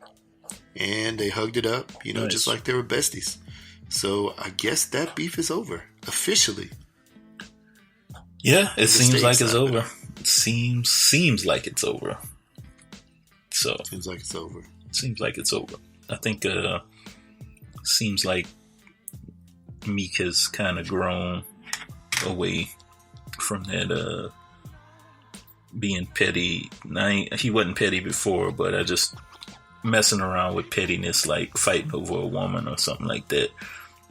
And they hugged it up, nice. Just like they were besties. So I guess that beef is over, officially. Yeah, it seems like it's over. Seems like it's over. So Seems like it's over. I think seems like Meek has kind of grown away from that being petty. He wasn't petty before, but I just messing around with pettiness, like fighting over a woman or something like that,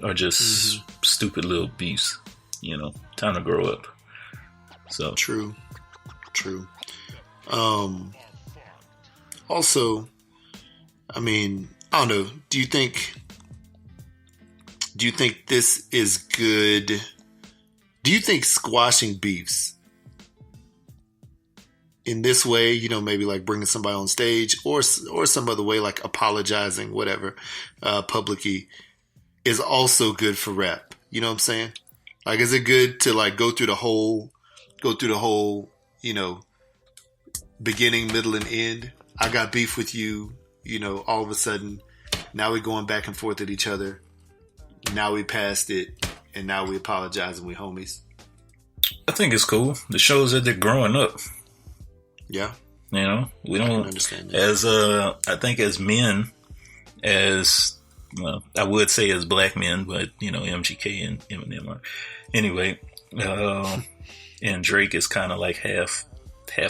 or just stupid little beefs. Time to grow up. So true. Also, I mean, I don't know. Do you think this is good? Do you think squashing beefs in this way, maybe like bringing somebody on stage or some other way, like apologizing, whatever, publicly, is also good for rap? You know what I'm saying? Like, is it good to like go through the whole, beginning, middle, and end? I got beef with you, all of a sudden, now we're going back and forth at each other. Now we passed it, and now we apologize and we homies. I think it's cool. It shows that they're growing up. Yeah. We don't understand that. As I think as men, I would say as black men, but MGK and Eminem are. Anyway, and Drake is kind of like half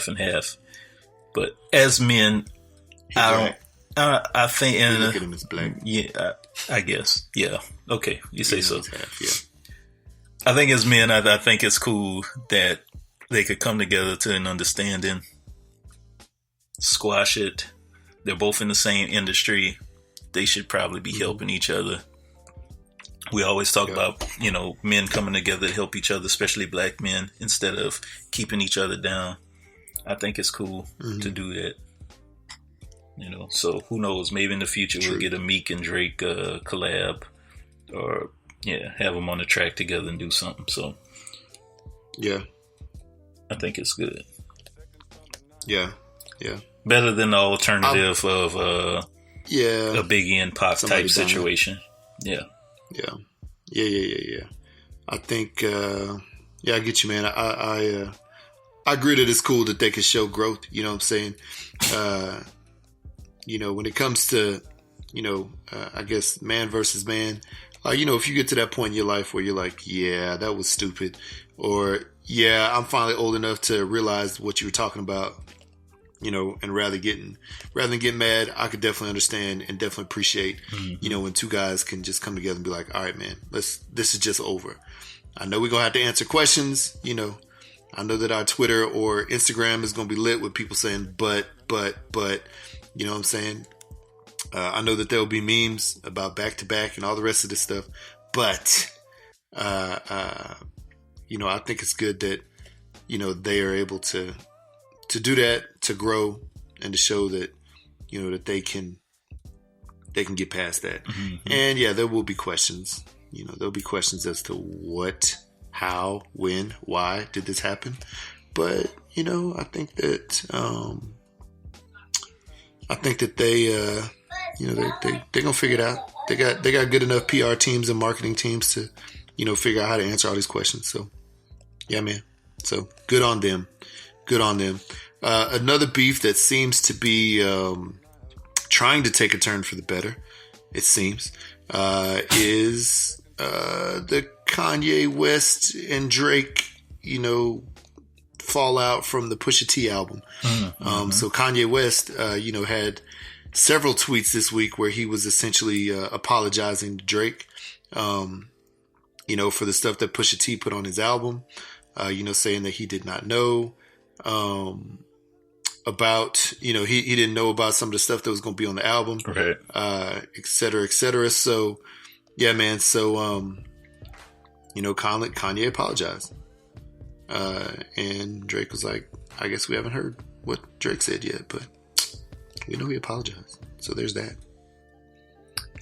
and half. But as men, I think, and look at him as black. Yeah, I guess. Yeah. Okay, you say so. Half, yeah. I think as men, I think it's cool that they could come together to an understanding, squash it. They're both in the same industry. They should probably be helping each other. We always talk about, men coming together to help each other, especially black men, instead of keeping each other down. I think it's cool to do that. So who knows? Maybe in the future we'll get a Meek and Drake collab, or have them on the track together and do something. So yeah, I think it's good. Yeah. Better than the alternative of a Biggie and Pac type situation. Yeah. I think I get you, man. I agree that it's cool that they can show growth. You know what I'm saying? When it comes to, I guess man versus man, if you get to that point in your life where you're like, yeah, that was stupid, or yeah, I'm finally old enough to realize what you were talking about, and rather than getting mad, I could definitely understand and definitely appreciate, when two guys can just come together and be like, all right, man, this is just over. I know we're going to have to answer questions, I know that our Twitter or Instagram is going to be lit with people saying, but, you know what I'm saying? I know that there will be memes about back-to-back and all the rest of this stuff, but, you know, I think it's good that, you know, they are able to do that, to grow, and to show that, you know, that they can get past that. Mm-hmm. And yeah, there will be questions. You know, there'll be questions as to what, how, when, why did this happen? But, you know, I think that they, you know, they're gonna figure it out. They got good enough PR teams and marketing teams to, you know, figure out how to answer all these questions. So, yeah, man. So good on them. Good on them. Another beef that seems to be trying to take a turn for the better, it seems, is the Kanye West and Drake, you know, fallout from the Pusha T album. Mm-hmm. So Kanye West, you know, had several tweets this week where he was essentially apologizing to Drake, you know, for the stuff that Pusha T put on his album, you know, saying that he did not know about, you know, he didn't know about some of the stuff that was going to be on the album, right. Et cetera, et cetera. So, yeah, man. So, you know, Kanye apologized. And Drake was like, I guess we haven't heard what Drake said yet, but we know he apologized. So there's that.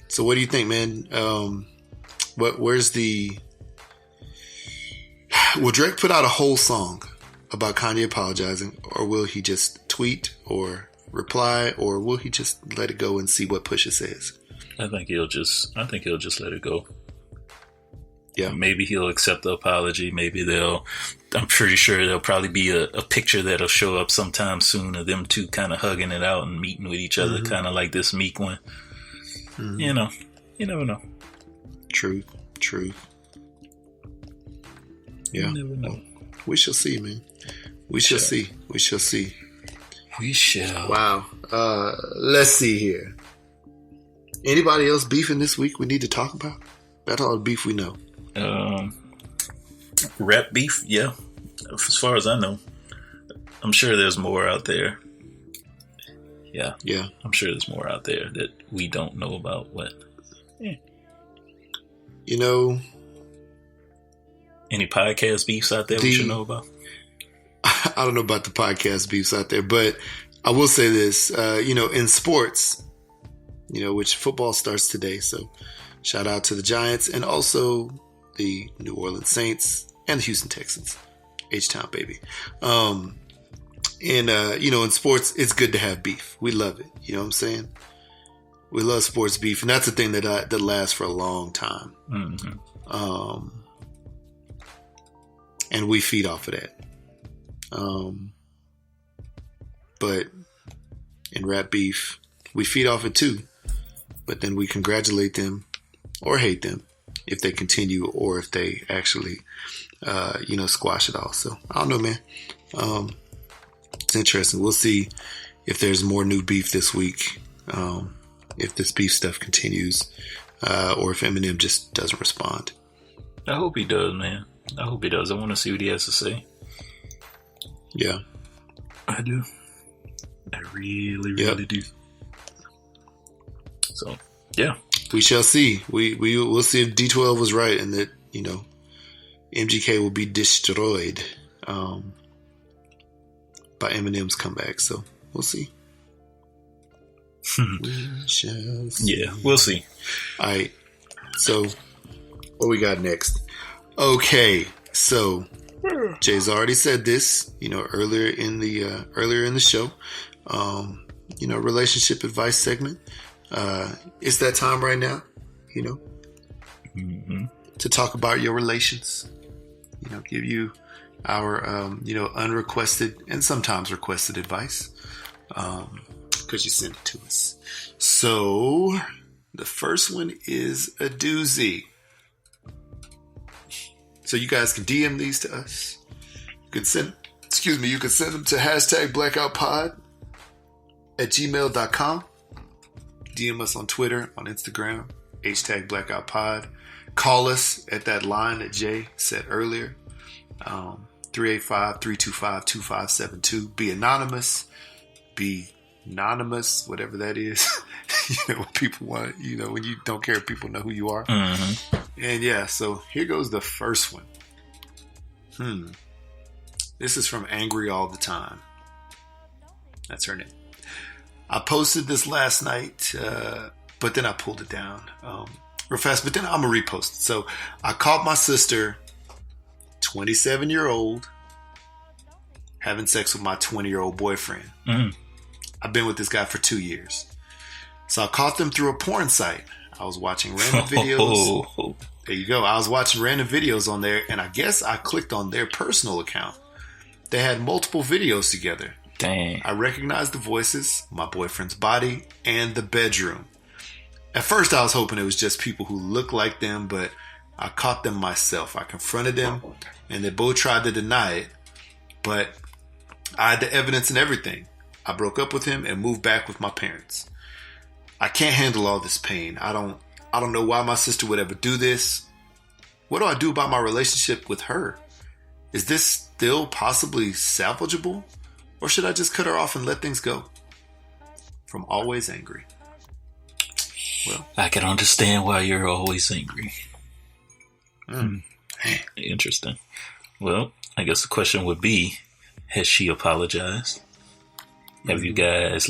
So what do you think, man? Will Drake put out a whole song about Kanye apologizing, or will he just tweet or reply, or will he just let it go and see what Pusha says? I think he'll just let it go. Yeah. Maybe he'll accept the apology. Maybe I'm pretty sure there'll probably be a picture that'll show up sometime soon of them two kind of hugging it out and meeting with each other, kind of like this Meek one. Mm-hmm. You know, you never know. Truth. Yeah. You never know. We shall see, man. We shall see. We shall. Wow. Let's see here. Anybody else beefing this week we need to talk about? That's all the beef we know. Rap beef, yeah. As far as I know, I'm sure there's more out there. Yeah, I'm sure there's more out there that we don't know about. What? Yeah. You know, any podcast beefs out there we should know about? I don't know about the podcast beefs out there, but I will say this. You know, in sports, you know, which football starts today, so shout out to the Giants and also the New Orleans Saints and the Houston Texans. H-Town, baby. And, you know, in sports, it's good to have beef. We love it. You know what I'm saying? We love sports beef. And that's a thing that lasts for a long time. Mm-hmm. And we feed off of that. But in rap beef, we feed off it too. But then we congratulate them or hate them if they continue or if they actually, you know, squash it all. So I don't know, man. It's interesting. We'll see if there's more new beef this week. If this beef stuff continues, or if Eminem just doesn't respond. I hope he does, man. I hope he does. I want to see what he has to say. Yeah. I do. I really do. So, yeah. We shall see. We'll see if D12 was right and that, you know, MGK will be destroyed by Eminem's comeback. So we'll see. We shall see. Yeah, we'll see. All right. So what we got next? Okay. So Jay's already said this, you know, earlier in the show. You know, relationship advice segment. It's that time right now, you know, to talk about your relations, you know, give you our, you know, unrequested and sometimes requested advice, because you sent it to us. So the first one is a doozy. So you guys can DM these to us. You can send them to #blackoutpod@gmail.com. DM us on Twitter, on Instagram, #blackoutpod. Call us at that line that Jay said earlier, 385-325-2572. Be anonymous, be anonymous, whatever that is. When people want, when you don't care if people know who you are. Mm-hmm. And yeah, so here goes the first one. This is from Angry All the Time. That's her name. I posted this last night, but then I pulled it down real fast. But then I'm going to repost it. So I caught my sister, 27-year-old, having sex with my 20-year-old boyfriend. Mm-hmm. I've been with this guy for 2 years. So I caught them through a porn site. I was watching random videos. There you go. I was watching random videos on there, and I guess I clicked on their personal account. They had multiple videos together. Dang. I recognized the voices, my boyfriend's body, and the bedroom. At first, I was hoping it was just people who look like them, but I caught them myself. I confronted them, and they both tried to deny it, but I had the evidence and everything. I broke up with him and moved back with my parents. I can't handle all this pain. I don't know why my sister would ever do this. What do I do about my relationship with her? Is this still possibly salvageable? Or should I just cut her off and let things go? From Always Angry. Well, I can understand why you're always angry. Interesting. Well, I guess the question would be, has she apologized? Have you guys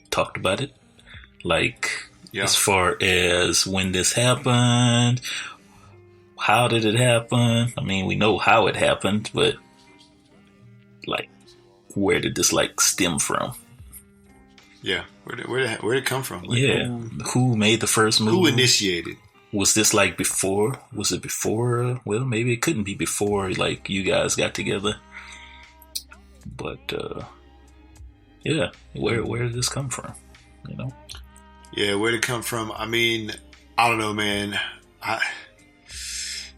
talked about it? As far as when this happened, how did it happen? I mean, we know how it happened, but where did this stem from? Yeah, where did it come from? Who made the first move? Who initiated? Was this before? Was it before? Well, maybe it couldn't be before you guys got together. But where did this come from? Yeah, where did it come from? I mean, I don't know, man.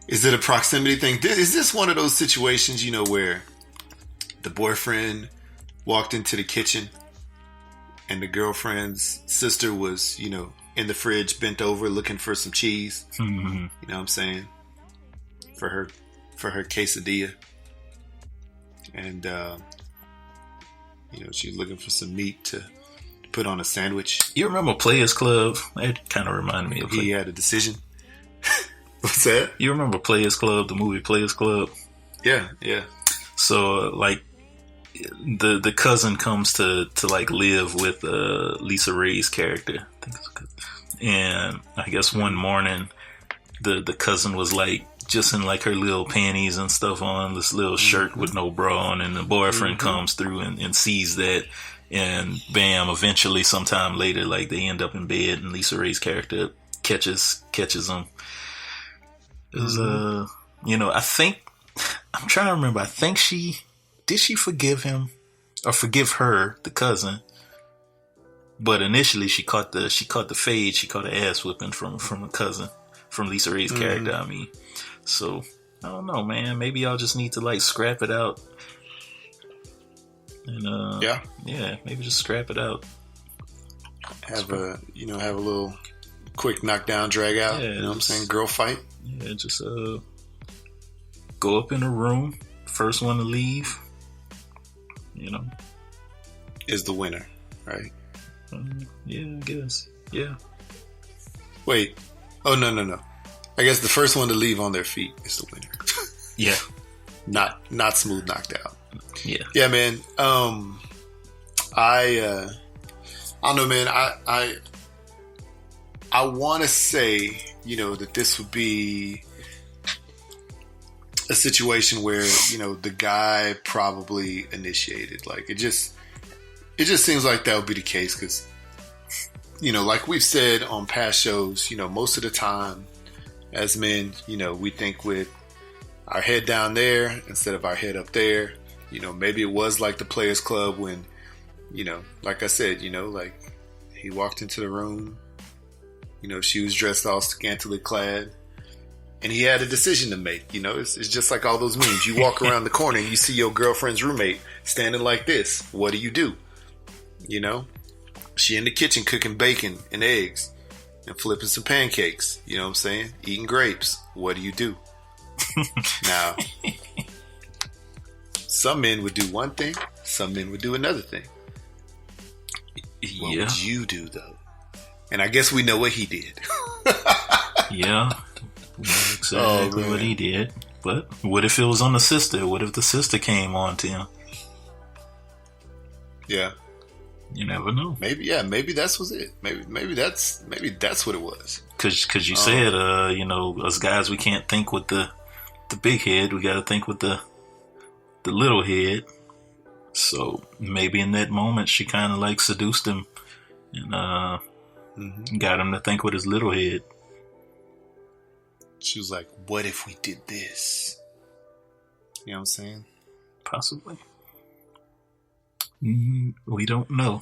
Is it a proximity thing? Is this one of those situations, where the boyfriend walked into the kitchen and the girlfriend's sister was, in the fridge, bent over looking for some cheese? Mm-hmm. You know what I'm saying? For her quesadilla. And, she was looking for some meat to put on a sandwich. You remember Players Club? That kind of reminded me of He had a decision. What's that? You remember Players Club, the movie Players Club? Yeah. So, the cousin comes to live with Lisa Ray's character. And I guess one morning, the cousin was just in her little panties and stuff on, this little shirt with no bra on, and the boyfriend comes through and sees that, and bam, eventually sometime later, they end up in bed, and Lisa Ray's character catches them. It was I think, I'm trying to remember, I think she forgive him or forgive her, the cousin, but initially she caught the fade, she caught the ass whipping from the cousin, from Lisa Ray's character. I mean, so I don't know, man. Maybe y'all just need to scrap it out. And maybe just scrap it out. Have a little quick knockdown, drag out. Yeah, you know what I'm saying? Girl fight. Yeah, just go up in a room. First one to leave, is the winner, right? Yeah, I guess. Yeah. Wait. Oh no. I guess the first one to leave on their feet is the winner. Yeah. Not smooth knocked out. Yeah. Yeah, man. I don't know, man. I want to say, that this would be a situation where, the guy probably initiated. It just seems like that would be the case because, like we've said on past shows, most of the time as men, we think with our head down there instead of our head up there. Maybe it was like the Players Club when, like I said, he walked into the room, she was dressed all scantily clad, and he had a decision to make. It's just like all those memes. You walk around the corner and you see your girlfriend's roommate standing like this. What do? She in the kitchen cooking bacon and eggs and flipping some pancakes. You know what I'm saying? Eating grapes. What do? Now, some men would do one thing, some men would do another thing. What would you do, though? And I guess we know what he did. Yeah. Exactly what he did. But what if it was on the sister? What if the sister came on to him? Yeah. You never know. Maybe that was it. Maybe that's what it was. Cause you said, us guys, we can't think with the big head. We got to think with the little head. So maybe in that moment, she kind of like seduced him and got him to think with his little head. She was like, "What if we did this?" You know what I'm saying? Possibly. We don't know.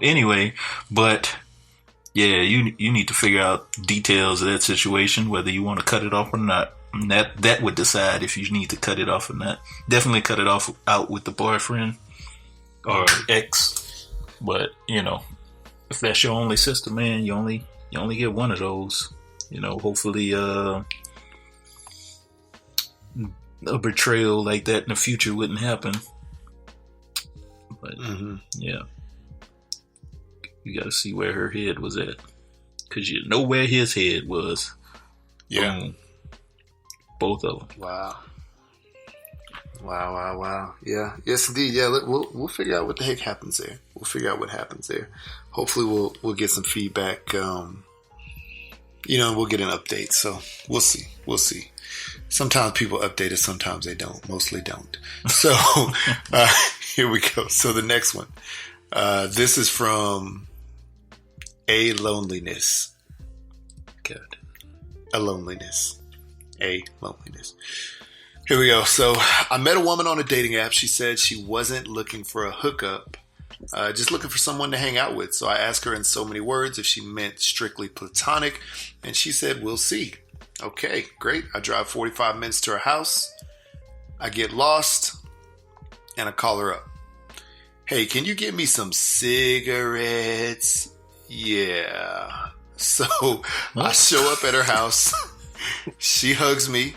Anyway, but yeah, you need to figure out details of that situation, whether you want to cut it off or not. And that would decide if you need to cut it off or not. Definitely cut it off out with the boyfriend or ex. But if that's your only sister, man, you only get one of those. Hopefully a betrayal like that in the future wouldn't happen. But yeah, you got to see where her head was at, because you know where his head was. Yeah. Boom. Both of them. Wow. Yeah. Yes, indeed. Yeah. We'll figure out what the heck happens there. We'll figure out what happens there. Hopefully, we'll get some feedback. We'll get an update. So we'll see. Sometimes people update it. Sometimes they don't. Mostly don't. So here we go. So the next one. This is from A Loneliness. Good. A Loneliness. Here we go. So I met a woman on a dating app. She said she wasn't looking for a hookup, just looking for someone to hang out with. So I asked her in so many words if she meant strictly platonic, and she said, "We'll see." Okay, great. I drive 45 minutes to her house. I get lost, and I call her up. "Hey, can you get me some cigarettes?" Yeah. So I show up at her house. She hugs me.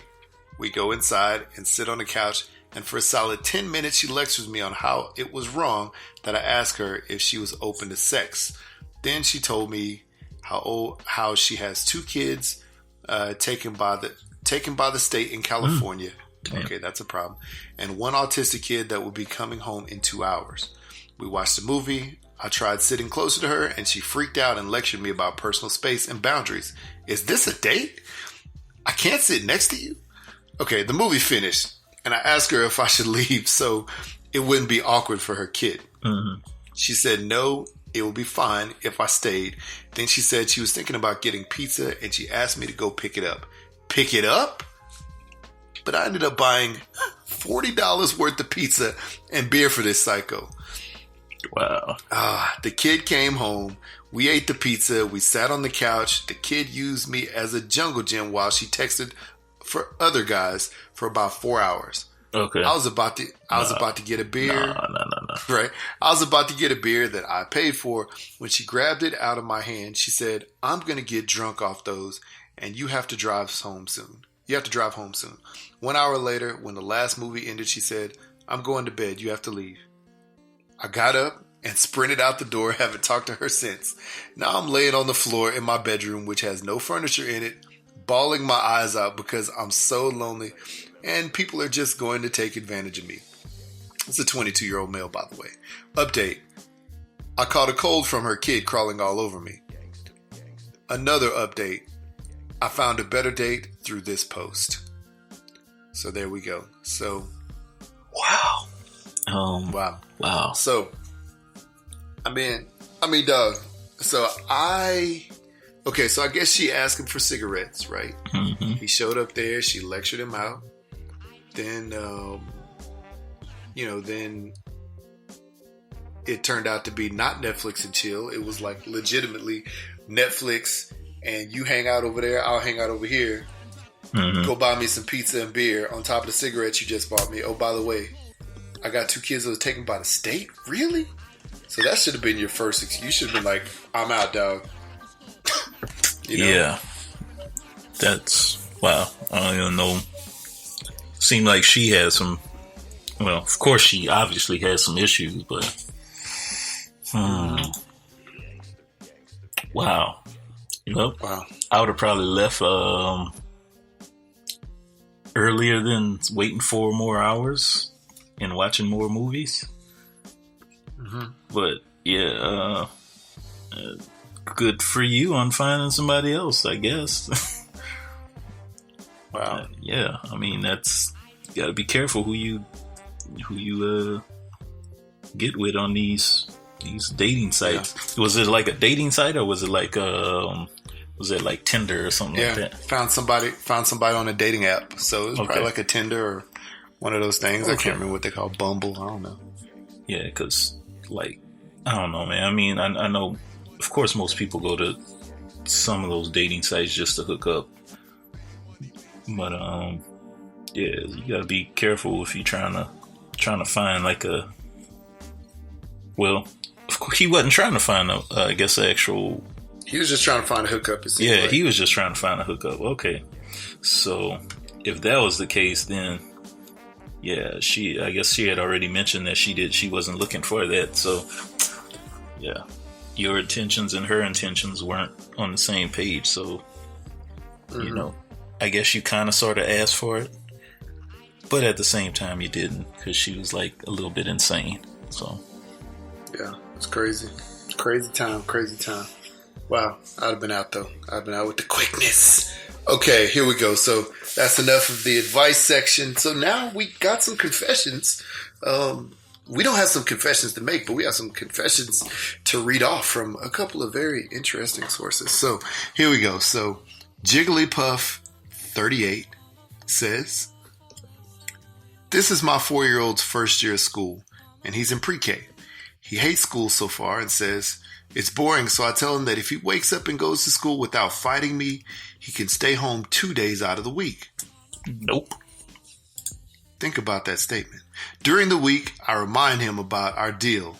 We go inside and sit on the couch, and for a solid 10 minutes she lectures me on how it was wrong that I asked her if she was open to sex. Then she told me how she has 2 kids taken by the state in California. Okay, that's a problem. And 1 autistic kid that will be coming home in 2 hours. We watched a movie. I tried sitting closer to her, and she freaked out and lectured me about personal space and boundaries. Is this a date? I can't sit next to you. Okay, the movie finished, and I asked her if I should leave so it wouldn't be awkward for her kid. She said no, it would be fine if I stayed. Then she said she was thinking about getting pizza, and she asked me to go pick it up. Pick it up? But I ended up buying $40 worth of pizza and beer for this psycho. Wow. The kid came home. We ate the pizza. We sat on the couch. The kid used me as a jungle gym while she texted for other guys for about 4 hours. Okay. I was about to get a beer. No. Right. I was about to get a beer that I paid for. When she grabbed it out of my hand, she said, "I'm going to get drunk off those, and you have to drive home soon. 1 hour later, when the last movie ended, she said, "I'm going to bed. You have to leave." I got up and sprinted out the door, haven't talked to her since. Now I'm laying on the floor in my bedroom, which has no furniture in it, bawling my eyes out because I'm so lonely and people are just going to take advantage of me. It's a 22-year-old male, by the way. Update. I caught a cold from her kid crawling all over me. Another update. I found a better date through this post. So there we go. So, wow. Wow. So, I mean, dog. So I guess she asked him for cigarettes, right? Mm-hmm. He showed up there. She lectured him out. Then, then it turned out to be not Netflix and chill. It was like legitimately Netflix and you hang out over there, I'll hang out over here. Mm-hmm. Go buy me some pizza and beer on top of the cigarettes you just bought me. Oh, by the way, I got 2 kids that was taken by the state? Really? So that should have been your first excuse. You should have been like, I'm out, dog. Yeah. That's, wow. I don't even know. Seemed like she had some, well, of course she obviously had some issues, but Wow. Well, Wow. I would have probably left earlier than waiting 4 more hours and watching more movies. But yeah, good for you on finding somebody else, I guess. Wow. Yeah, I mean, that's, you gotta be careful who you get with on these dating sites. Yeah. Was it like a dating site, or was it like Tinder or something like that? Found somebody on a dating app. So it was probably like a Tinder or one of those things. I can't remember what they call Bumble. I don't know. Yeah, because like, I don't know, man. I mean, I know, of course, most people go to some of those dating sites just to hook up. But yeah, you gotta be careful if you're trying to find like a. Well, of course, he wasn't trying to find I guess, an actual. He was just trying to find a hookup. Yeah, he was just trying to find a hookup. Okay, so if that was the case, then yeah, I guess she had already mentioned that she wasn't looking for that. So yeah, your intentions and her intentions weren't on the same page. So you know, I guess you kind of sort of asked for it, but at the same time you didn't, because she was like a little bit insane. So yeah, it's crazy. It's crazy time. Wow, I'd have been out though. I've been out with the quickness. Okay, here we go. So that's enough of the advice section. So now we got some confessions. We don't have some confessions to make, but we have some confessions to read off from a couple of very interesting sources. So here we go. So Jigglypuff38 says, "This is my 4-year-old's first year of school, and he's in pre-K. He hates school so far and says it's boring, so I tell him that if he wakes up and goes to school without fighting me, he can stay home 2 days out of the week." Nope. Think about that statement. During the week, I remind him about our deal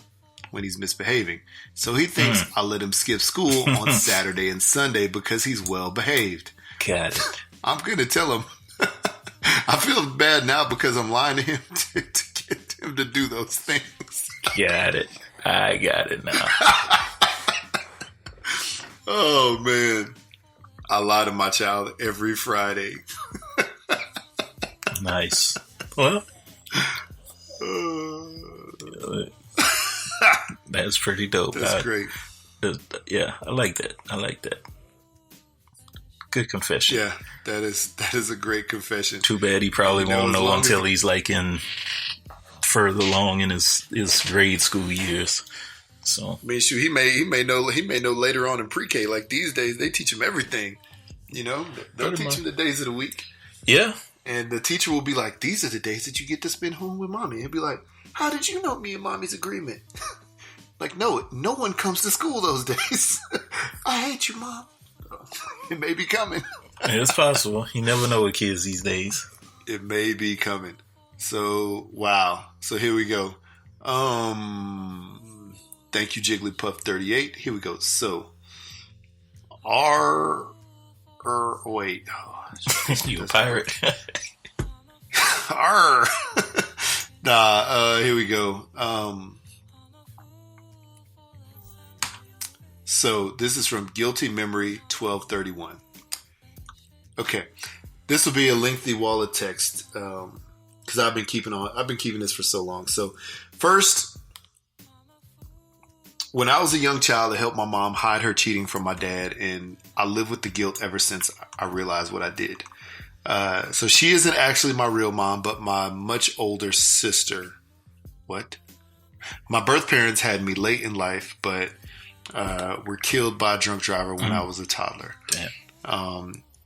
when he's misbehaving. So he thinks I'll let him skip school on Saturday and Sunday because he's well behaved. Got it. I'm going to tell him. I feel bad now because I'm lying to him to get him to do those things. Got it. I got it now. Oh, man. I lie to my child every Friday. Nice. Well, that's pretty dope. That's great. Yeah, I like that. Good confession. Yeah, that is a great confession. Too bad he probably won't know until he's like in further along in his grade school years. So I mean, shoot, he may know later on in pre-K. Like these days, they teach him everything. You know, they'll teach him the days of the week. Yeah. And the teacher will be like, "These are the days that you get to spend home with mommy." He'll be like, "How did you know me and mommy's agreement?" Like, no one comes to school those days. I hate you, Mom. It may be coming. It's possible. You never know with kids these days. It may be coming. So, wow. So here we go. Thank you, Jigglypuff38. Here we go. So, wait. You a pirate? Here we go. So this is from Guilty Memory 1231. Okay, this will be a lengthy wall of text because I've been keeping this for so long. So first, when I was a young child, I helped my mom hide her cheating from my dad, and I live with the guilt ever since I realized what I did. So she isn't actually my real mom, but my much older sister. What? My birth parents had me late in life, but were killed by a drunk driver when I was a toddler. Damn.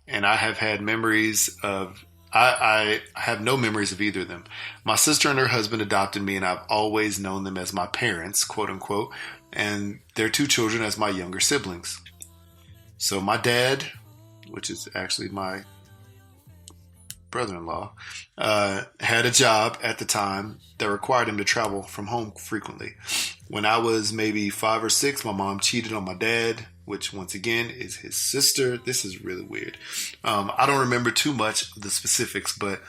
And I have had memories of... I have no memories of either of them. My sister and her husband adopted me, and I've always known them as my parents, quote unquote, and their 2 children as my younger siblings. So my dad, which is actually my brother-in-law, had a job at the time that required him to travel from home frequently. When I was maybe 5 or 6, my mom cheated on my dad, which once again is his sister. This is really weird. I don't remember too much of the specifics, but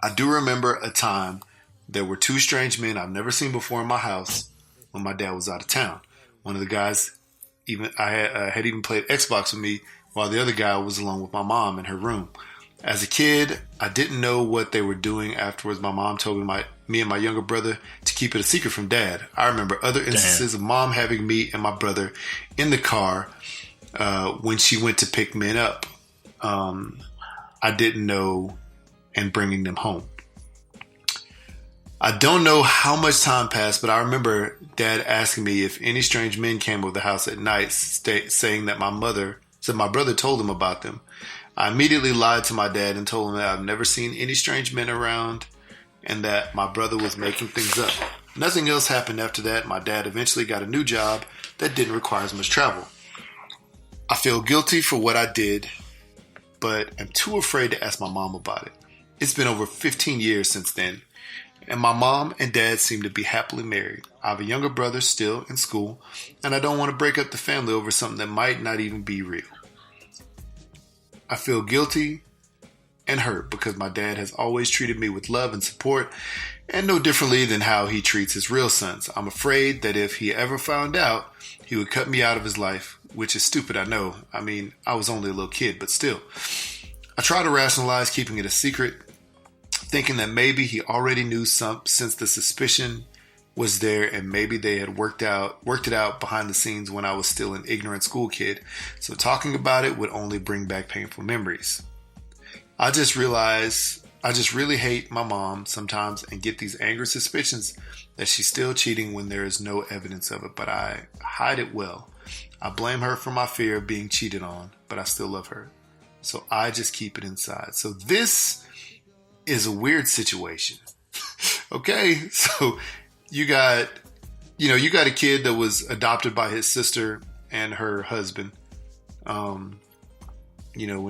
I do remember a time there were 2 strange men I've never seen before in my house when my dad was out of town. One of the guys had even played Xbox with me while the other guy was alone with my mom in her room. As a kid, I didn't know what they were doing. Afterwards, my mom told me and my younger brother to keep it a secret from Dad. I remember other instances of Mom having me and my brother in the car when she went to pick men up. I didn't know, and bringing them home. I don't know how much time passed, but I remember Dad asking me if any strange men came over the house at night, saying that my brother told him about them. I immediately lied to my dad and told him that I've never seen any strange men around and that my brother was making things up. Nothing else happened after that. My dad eventually got a new job that didn't require as much travel. I feel guilty for what I did, but I'm too afraid to ask my mom about it. It's been over 15 years since then, and my mom and dad seem to be happily married. I have a younger brother still in school, and I don't want to break up the family over something that might not even be real. I feel guilty and hurt because my dad has always treated me with love and support, and no differently than how he treats his real sons. I'm afraid that if he ever found out, he would cut me out of his life, which is stupid, I know. I mean, I was only a little kid, but still. I try to rationalize keeping it a secret, thinking that maybe he already knew since the suspicion was there, and maybe they had worked it out behind the scenes when I was still an ignorant school kid. So talking about it would only bring back painful memories. I just really hate my mom sometimes and get these angry suspicions that she's still cheating when there is no evidence of it, but I hide it well. I blame her for my fear of being cheated on, but I still love her. So I just keep it inside. So this is a weird situation. Okay, so you got a kid that was adopted by his sister and her husband. When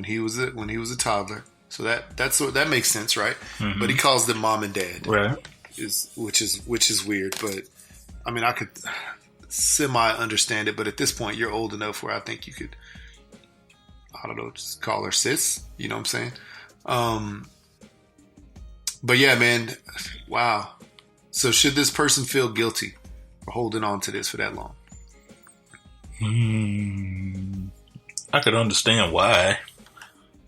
he was a toddler. So that makes sense, right? Mm-hmm. But he calls them mom and dad, right? Which is weird. But I mean, I could semi understand it. But at this point, you're old enough where I think you could, I don't know, just call her sis. You know what I'm saying? But yeah, man, wow. So should this person feel guilty for holding on to this for that long? I could understand why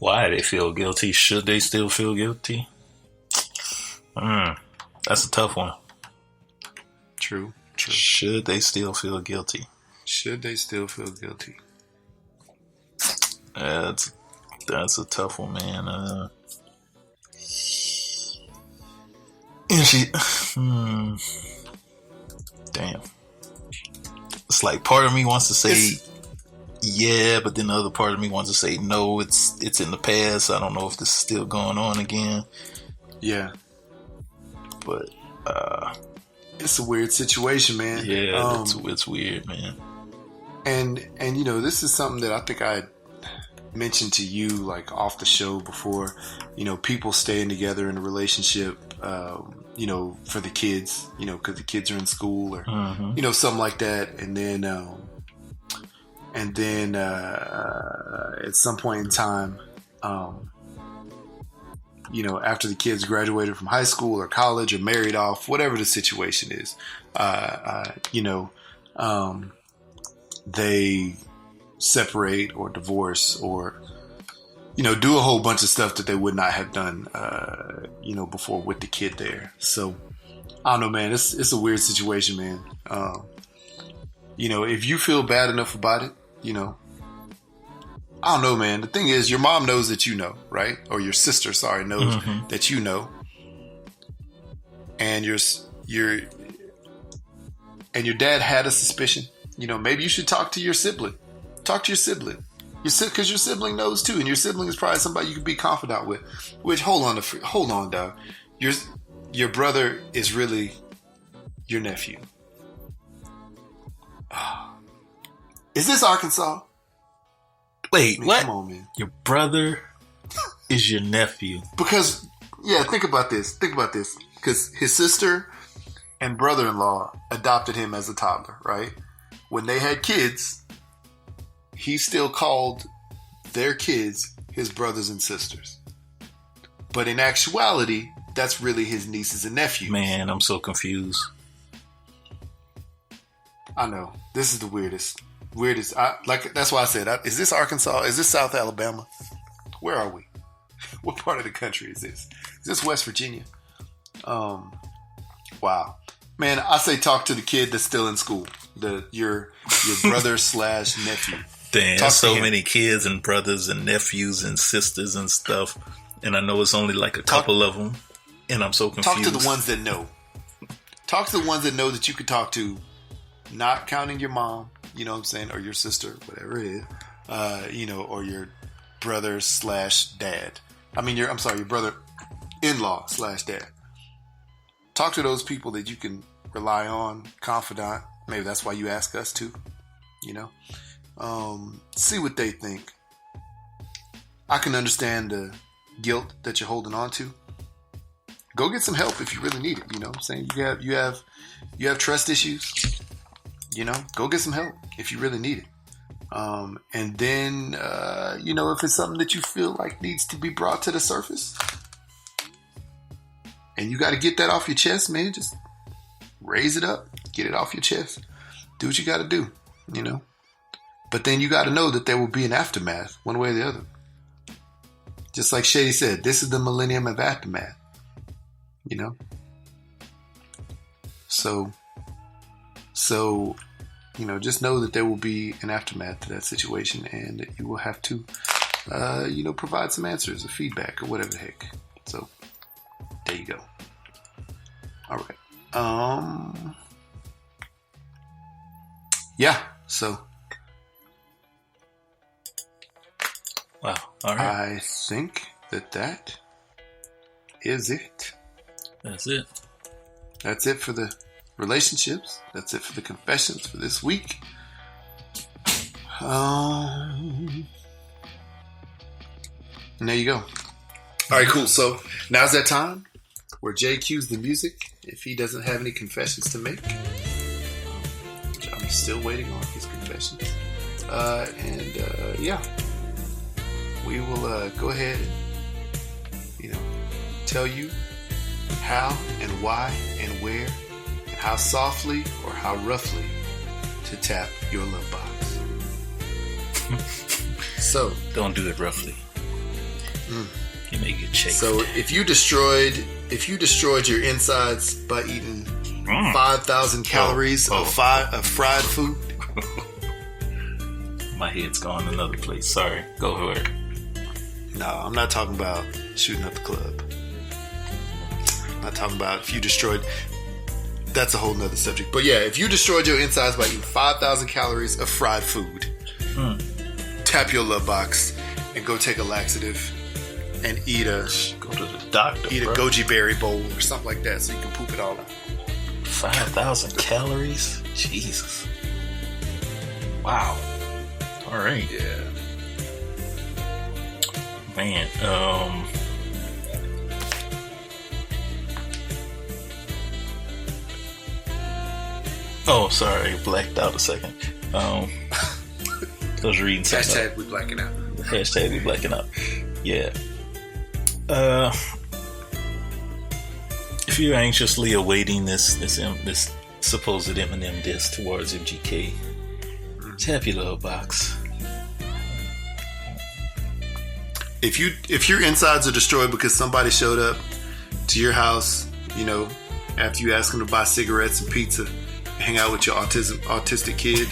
they feel guilty. Should they still feel guilty? That's a tough one. True. Should they still feel guilty? That's a tough one, man. And she, damn. It's like part of me wants to say yeah, but then the other part of me wants to say no. It's in the past. I don't know if this is still going on again. Yeah, but it's a weird situation, man. Yeah, it's weird, man. And this is something that I think I mentioned to you like off the show before. People staying together in a relationship. For the kids, because the kids are in school or, something like that. And then at some point in time, after the kids graduated from high school or college or married off, whatever the situation is, they separate or divorce or, do a whole bunch of stuff that they would not have done, before with the kid there. So I don't know, man. It's a weird situation, man. If you feel bad enough about it, I don't know, man. The thing is, your mom knows that right? Or your sister, knows that and your dad had a suspicion. Maybe you should talk to your sibling. Because your sibling knows too, and your sibling is probably somebody you could be confidant with. Which, hold on, dog. Your brother is really your nephew. Is this Arkansas? Wait, what? Come on, man. Your brother is your nephew. Because, think about this. Because his sister and brother-in-law adopted him as a toddler, right? When they had kids, he still called their kids his brothers and sisters. But in actuality, that's really his nieces and nephews. Man, I'm so confused. I know. This is the weirdest. weirdest. That's why I said, is this Arkansas? Is this South Alabama? Where are we? What part of the country is this? Is this West Virginia? Wow, man. I say talk to the kid that's still in school. Your brother / nephew. Damn, there's so many kids and brothers and nephews and sisters and stuff, and I know it's only like a couple of them, and I'm so confused. Talk to the ones that know. Talk to the ones that know that you could talk to, not counting your mom, you know what I'm saying, or your sister, whatever it is, or your brother / dad. I mean, your brother-in-law / dad. Talk to those people that you can rely on, confidant. Maybe that's why you ask us to, see what they think. I can understand the guilt that you're holding on to. Go get some help if you really need it. You know what I'm saying? You have trust issues. Go get some help if you really need it. And then, if it's something that you feel like needs to be brought to the surface and you got to get that off your chest, man, just raise it up, get it off your chest, do what you got to do, but then you got to know that there will be an aftermath one way or the other. Just like Shady said, this is the millennium of aftermath, So, just know that there will be an aftermath to that situation and that you will have to, provide some answers or feedback or whatever the heck. So, there you go. All right. Yeah, so. Wow. All right. I think that is it. That's it. That's it for the relationships. That's it for the confessions for this week. And there you go. All right, cool. So now's that time where Jay cues the music if he doesn't have any confessions to make. I'm still waiting on his confessions. We will go ahead and, tell you how and why and where and how softly or how roughly to tap your love box. So don't do it roughly. You may get shaken. So if you destroyed your insides by eating 5,000 calories of fried food, my head's gone another place. Sorry, go ahead. No, I'm not talking about shooting up the club. I'm not talking about if you destroyed. That's a whole nother subject. But yeah, if you destroyed your insides by eating 5,000 calories of fried food, tap your love box and go take a laxative and go to the doctor. Eat a goji berry bowl or something like that so you can poop it all out. 5,000 calories? Jesus. Wow. All right. Yeah. Man, oh, sorry, blacked out a second. I was reading something. Hashtag we blacking out. Hashtag we blacking out. Yeah. If you're anxiously awaiting this supposed Eminem diss towards MGK, tap your love box. If your insides are destroyed because somebody showed up to your house, after you ask them to buy cigarettes and pizza, hang out with your autistic kid,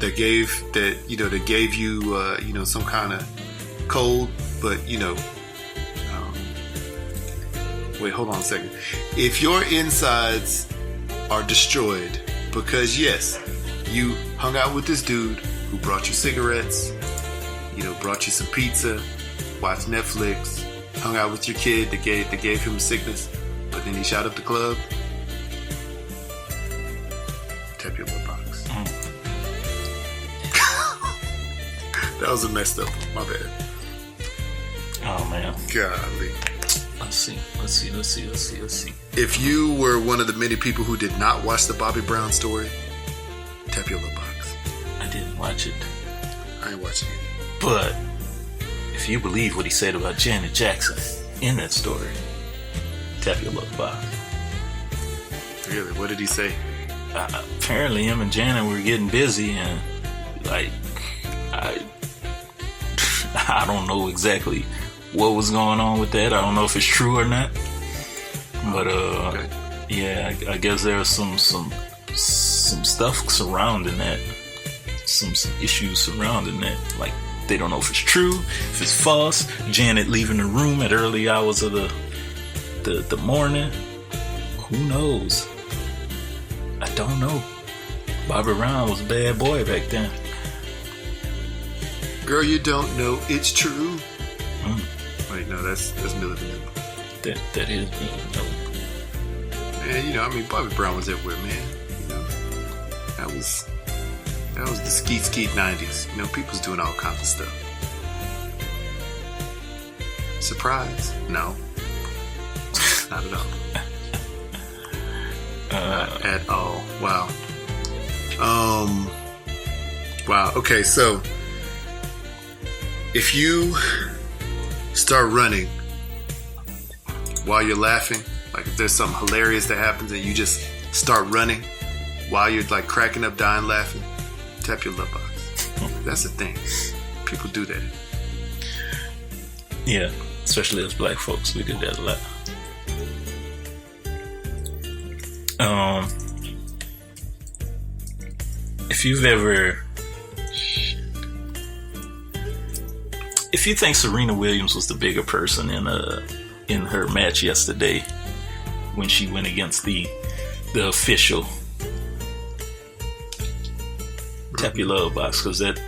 that gave you some kind of cold, but wait, hold on a second. If your insides are destroyed because yes, you hung out with this dude who brought you cigarettes, brought you some pizza, watched Netflix, hung out with your kid that gave him sickness, but then he shot up the club, tap your love box. That was a messed up one. My bad. Oh man. Golly. Let's see. If you were one of the many people who did not watch the Bobby Brown story, tap your love box. I didn't watch it. I ain't watching it. But if you believe what he said about Janet Jackson in that story, tap your love box. Really? What did he say? apparently him and Janet were getting busy, and like I don't know exactly what was going on with that. I don't know if it's true or not, but yeah, I guess there's some stuff surrounding that, some issues surrounding that. Like, they don't know if it's true, if it's false. Janet leaving the room at early hours of the morning. Who knows? I don't know. Bobby Brown was a bad boy back then. Girl, you don't know it's true. Wait, no, that's Millie Vanilli. That is Millie. Man, you know, I mean, Bobby Brown was everywhere, man. You know, that was the skeet 90s. You know, people's doing all kinds of stuff. Surprise? No. Not at all. Not at all. Wow. Wow. Okay, so if you start running while you're laughing, like if there's something hilarious that happens and you just start running while you're like cracking up, dying, laughing, tap your love box. That's the thing. People do that. Yeah, especially as black folks, we do that a lot. If you think Serena Williams was the bigger person in her match yesterday when she went against the official, tap your love box, because that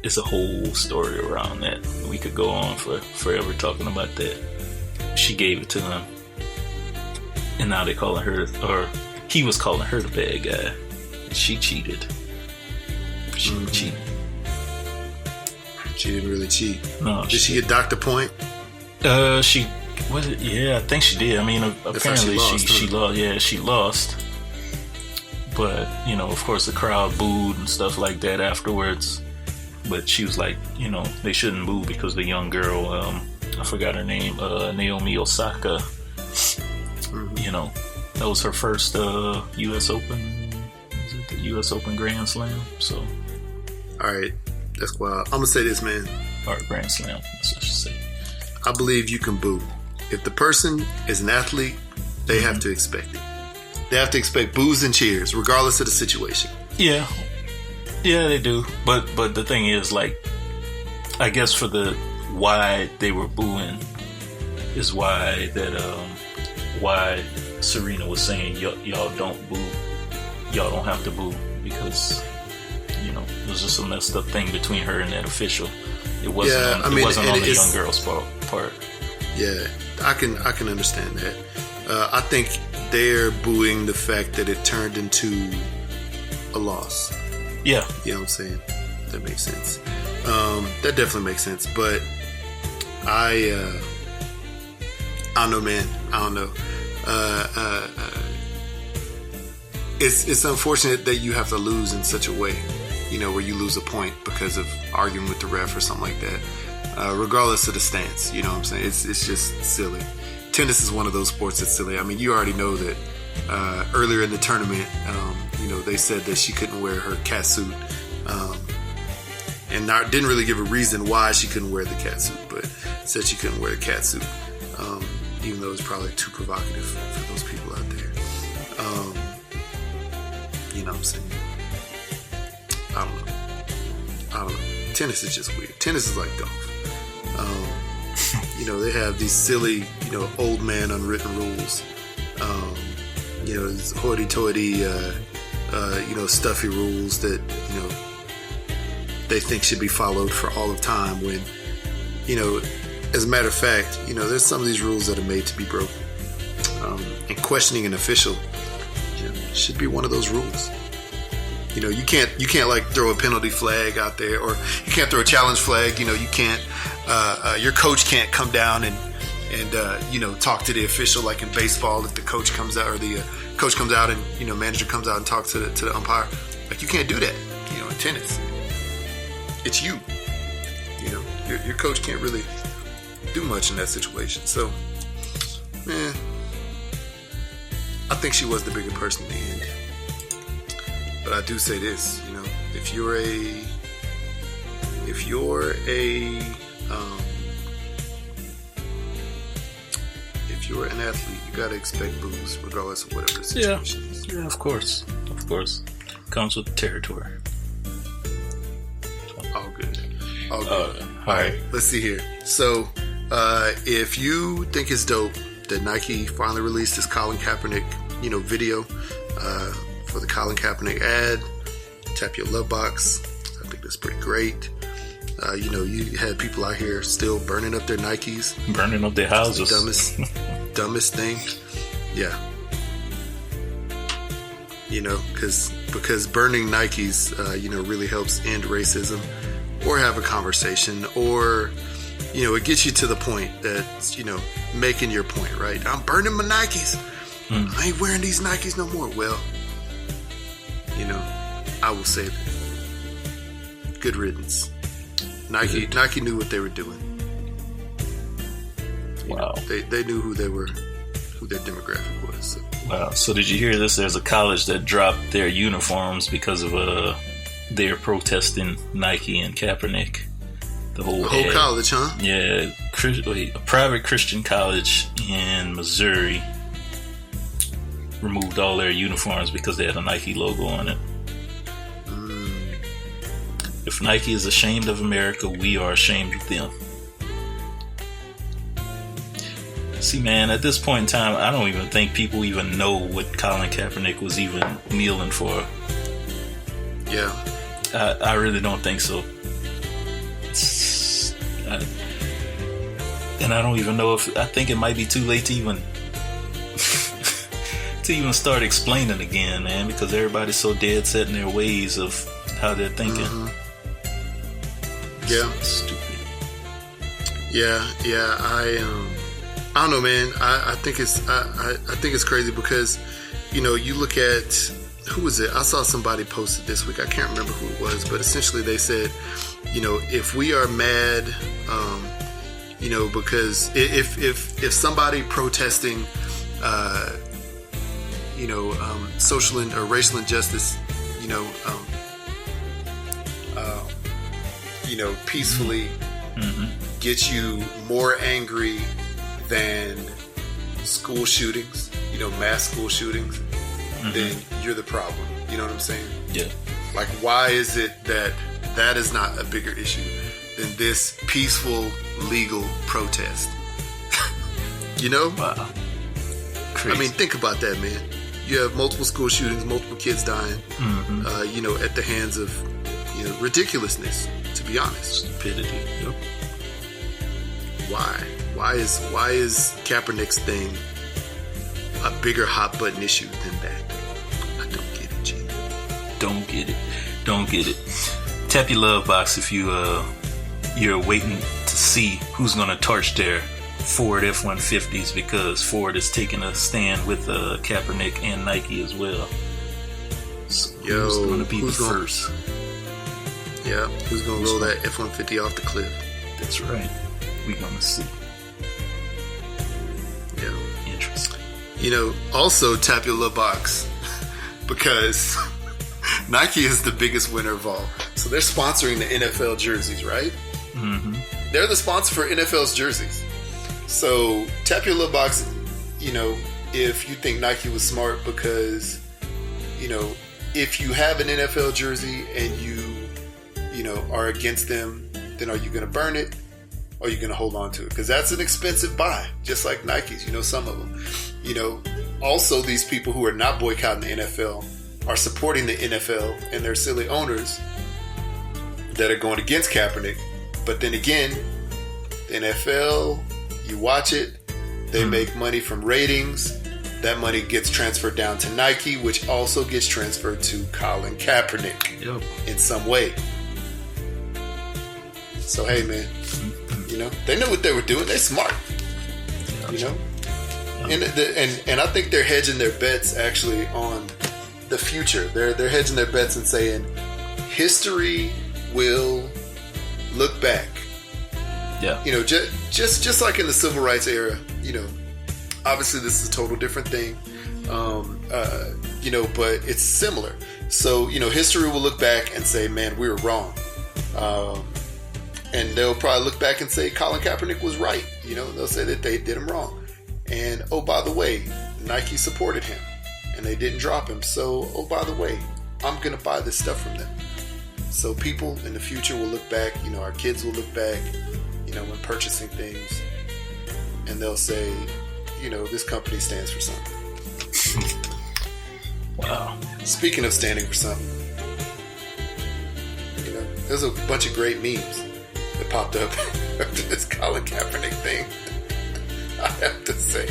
is a whole story around that. We could go on for forever talking about that. She gave it to him, and now they're calling her, or he was calling her the bad guy. She cheated. She cheated. She didn't really cheat. No. Did she get Dr. Point? She was it? Yeah, I think she did. I mean, apparently she lost. Yeah, she lost. But you know, of course, the crowd booed and stuff like that afterwards. But she was like, you know, they shouldn't boo because the young girl, I forgot her name, Naomi Osaka. You know, that was her first U.S. Open. Was it the U.S. Open Grand Slam? So, all right, that's wild. I'm gonna say this, man. Or Grand Slam, that's what I should say. I believe you can boo. If the person is an athlete, they have to expect it. They have to expect boos and cheers, regardless of the situation. Yeah, they do. But the thing is, like, I guess for the why they were booing is why Serena was saying y'all don't boo, y'all don't have to boo, because you know it was just a messed up thing between her and that official. It wasn't. It wasn't on the young girl's part. Yeah, I can understand that. I think they're booing the fact that it turned into a loss. Yeah. You know what I'm saying? That makes sense. That definitely makes sense. But I don't know, man. I don't know. It's unfortunate that you have to lose in such a way, you know, where you lose a point because of arguing with the ref or something like that. Regardless of the stance, you know what I'm saying? It's just silly. Tennis is one of those sports that's silly. I mean, you already know that earlier in the tournament, you know, they said that she couldn't wear her cat suit, and didn't really give a reason why she couldn't wear the cat suit, but said she couldn't wear the cat suit, even though it's probably too provocative for those people out there. You know what I'm saying? I don't know. Tennis is just weird. Tennis is like golf. You know, they have these silly, you know, old man unwritten rules. You know, it's hoity-toity, you know, stuffy rules that, you know, they think should be followed for all of time when, you know, as a matter of fact, you know, there's some of these rules that are made to be broken. And questioning an official, you know, should be one of those rules. You know, you can't like throw a penalty flag out there, or you can't throw a challenge flag. You know, you can't, your coach can't come down and you know, talk to the official like in baseball. If the coach comes out, or the coach comes out and, you know, manager comes out and talks to the umpire, like, you can't do that. You know, in tennis, it's you. You know, your coach can't really do much in that situation. So, man, I think she was the bigger person in the end. But I do say this, you know, if you're an athlete, you gotta expect boos regardless of whatever the situation is. Yeah, of course. Comes with the territory. All good. All right. Let's see here. So, if you think it's dope that Nike finally released this Colin Kaepernick, video for the Colin Kaepernick ad, tap your love box. I think that's pretty great. You had people out here still burning up their Nikes, burning up their houses. Dumbest thing. Yeah. Because burning Nikes, really helps end racism, or have a conversation, or, it gets you to the point that's, making your point, right? I'm burning my Nikes. I ain't wearing these Nikes no more. Well, I will say that. Good riddance. Nike knew what they were doing. Wow. They knew who their demographic was. So. Wow. So did you hear this? There's a college that dropped their uniforms because of their protesting Nike and Kaepernick. The whole college, huh? Yeah. A private Christian college in Missouri removed all their uniforms because they had a Nike logo on it. If Nike is ashamed of America, we are ashamed of them. See, man, at this point in time, I don't even think people even know what Colin Kaepernick was even kneeling for. Yeah. I really don't think so. And I don't even know I think it might be too late to even start explaining again, man, because everybody's so dead set in their ways of how they're thinking. Mm-hmm. Yeah. Stupid. Yeah. I don't know, man. I think it's crazy because, you look at, who was it? I saw somebody posted this week. I can't remember who it was, but essentially they said, if we are mad, because if somebody protesting, social or racial injustice, peacefully gets you more angry than school shootings, mass school shootings, then you're the problem. You know what I'm saying? Yeah. Like, why is it that is not a bigger issue than this peaceful, legal protest? Wow. Crazy. I mean, think about that, man. You have multiple school shootings, multiple kids dying, at the hands of, ridiculousness, to be honest. Stupidity. Yep. Why? Why is Kaepernick's thing a bigger hot button issue than that? I don't get it, G. Don't get it. Tap your love box if you're waiting to see who's gonna torch their Ford F-150s, because Ford is taking a stand with Kaepernick and Nike as well. So who's gonna be the first? Yeah, who's gonna roll that F-150 off the cliff? That's right. We're gonna see. Yeah. Interesting. Also tap your love box because Nike is the biggest winner of all. So they're sponsoring the NFL jerseys, right? Mm-hmm. They're the sponsor for NFL's jerseys. So tap your love box, if you think Nike was smart, because, if you have an NFL jersey and you are against them, then are you going to burn it? Or are you going to hold on to it? Because that's an expensive buy, just like Nike's, some of them. Also these people who are not boycotting the NFL are supporting the NFL and their silly owners that are going against Kaepernick. But then again, the NFL, you watch it, they make money from ratings. That money gets transferred down to Nike, which also gets transferred to Colin Kaepernick in some way. So hey, man, they know what they were doing. They're smart, and I think they're hedging their bets actually on the future. They're hedging their bets and saying history will look back. Yeah. Just like in the civil rights era, obviously this is a total different thing. but it's similar. So, history will look back and say, man, we were wrong. And they'll probably look back and say Colin Kaepernick was right. They'll say that they did him wrong. And, oh, by the way, Nike supported him and they didn't drop him. So, oh, by the way, I'm going to buy this stuff from them. So people in the future will look back, our kids will look back, when purchasing things, and they'll say, this company stands for something. Wow. Speaking of standing for something, there's a bunch of great memes that popped up after this Colin Kaepernick thing. I have to say.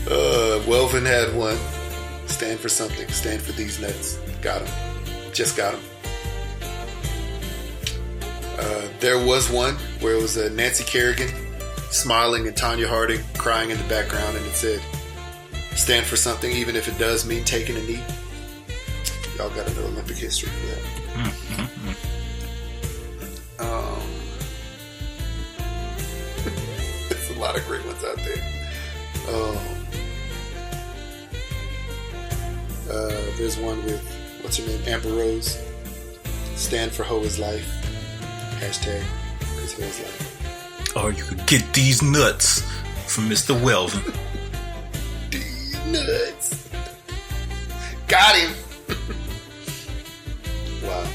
Welvin had one. Stand for something. Stand for Deez Nutz. Got him. Just got him. There was one where it was Nancy Kerrigan smiling and Tanya Harding crying in the background, and it said, stand for something even if it does mean taking a knee. Y'all got to know Olympic history for that. There's a lot of great ones out there. There's one with, what's her name, Amber Rose. Stand for Ho is life. Hashtag is Ho is life. Or you could get Deez Nutz from Mr. Welvin. Deez Nutz. Got him. Wow.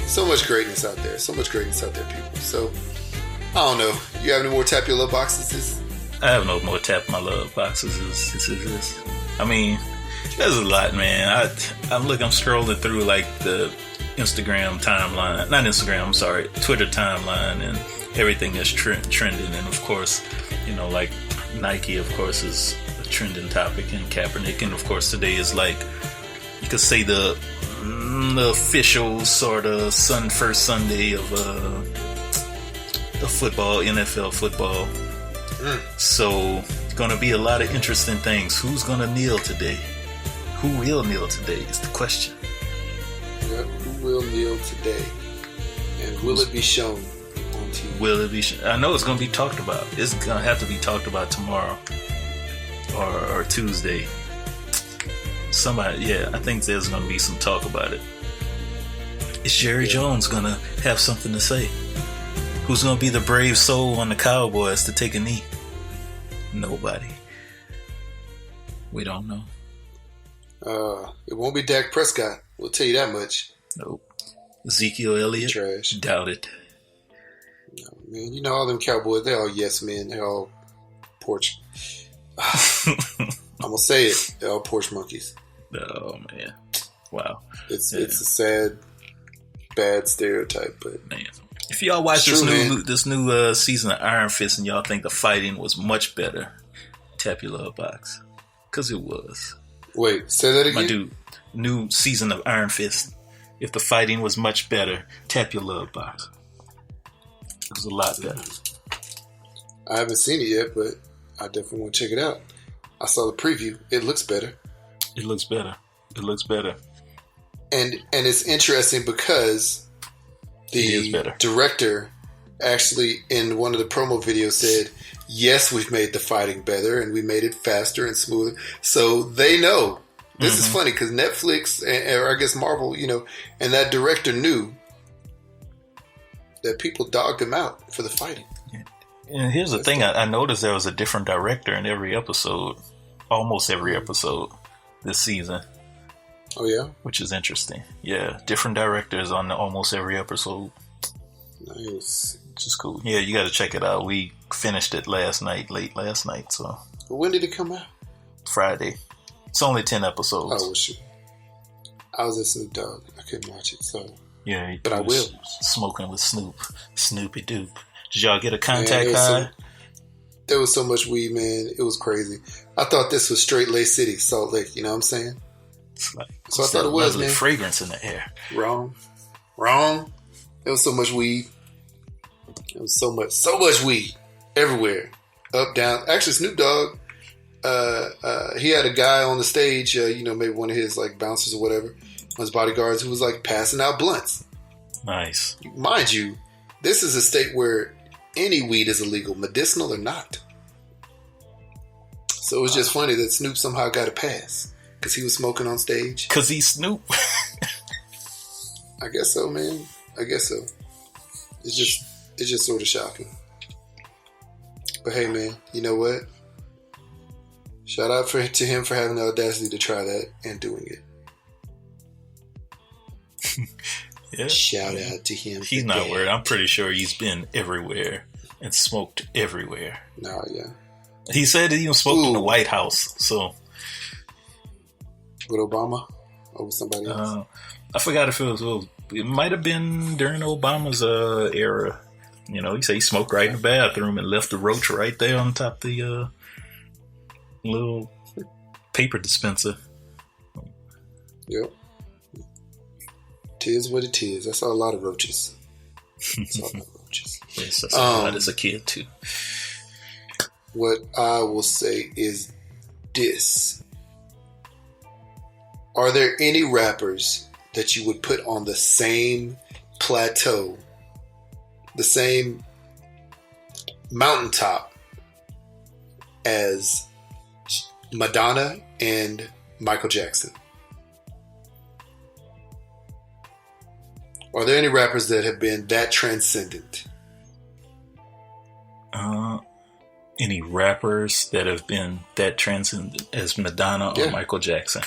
So much greatness out there. So much greatness out there, people. So, I don't know. You have any more Tap Your Love boxes? I have no more Tap My Love boxes. I mean, there's a lot, man. I'm scrolling through like the Instagram timeline. Not Instagram, I'm sorry. Twitter timeline and everything that's trending. And of course, like Nike, of course, is a trending topic, and Kaepernick. And of course, today is like, you could say the official sort of first Sunday of the football, NFL football. So, going to be a lot of interesting things. Who's going to kneel today? Who will kneel today is the question. Yep, who will kneel today? And will it be shown on TV? Will it be shown? I know it's going to be talked about. It's going to have to be talked about tomorrow or Tuesday. I think there's going to be some talk about it. Is Jerry Jones going to have something to say? Who's going to be the brave soul on the Cowboys to take a knee? Nobody. We don't know. It won't be Dak Prescott. We'll tell you that much. Nope. Ezekiel Elliott? Trash. Doubt it. No, man, all them Cowboys, they're all yes men. They're all porch. I'm going to say it. They're all porch monkeys. Oh, man. Wow. It's a sad, bad stereotype, but... Man. If y'all watch this new season of Iron Fist and y'all think the fighting was much better, tap your love box. Because it was. Wait, say that again? My dude, new season of Iron Fist. If the fighting was much better, tap your love box. It was a lot better. I haven't seen it yet, but I definitely want to check it out. I saw the preview. It looks better. It looks better. And it's interesting because the director actually in one of the promo videos said, yes, we've made the fighting better and we made it faster and smoother. So they know. This is funny because Netflix, or I guess Marvel, and that director knew that people dogged him out for the fighting. And here's the thing. I noticed there was a different director in every episode, almost every episode this season. Oh, yeah? Which is interesting. Yeah, different directors on almost every episode. Nice. Which is cool. Yeah, you got to check it out. We finished it late last night. So when did it come out? Friday. It's only 10 episodes. Oh, well, shoot. I was at Snoop Dogg. I couldn't watch it, so... Yeah, but I will. Smoking with Snoopy Doop. Did y'all get a contact high? There was so much weed, man. It was crazy. I thought this was straight Lake City, Salt Lake. You know what I'm saying? So I thought it was, man. Fragrance in the air. Wrong. There was so much weed. There was so much weed everywhere, up, down. Actually, Snoop Dogg, he had a guy on the stage, maybe one of his like bouncers or whatever, his bodyguards, who was like passing out blunts. Nice. Mind you, this is a state where any weed is illegal, medicinal or not. So it was just funny that Snoop somehow got a pass. Because he was smoking on stage? Because he's Snoop. I guess so, man. I guess so. It's just sort of shocking. But hey, man, you know what? Shout out to him for having the audacity to try that and doing it. Yeah. Shout out to him. He's not worried. I'm pretty sure he's been everywhere and smoked everywhere. No, yeah. He said he even smoked in the White House. So with Obama or with somebody else? I forgot if it might have been during Obama's era. You know, he said he smoked right in the bathroom and left the roach right there on top of the little paper dispenser. Yep. Tis what it is. I saw a lot of roaches. Yes, I saw that as a kid too. What I will say is this. Are there any rappers that you would put on the same plateau, the same mountaintop as Madonna and Michael Jackson? Are there any rappers that have been that transcendent? Any rappers that have been that transcendent as Madonna or Michael Jackson?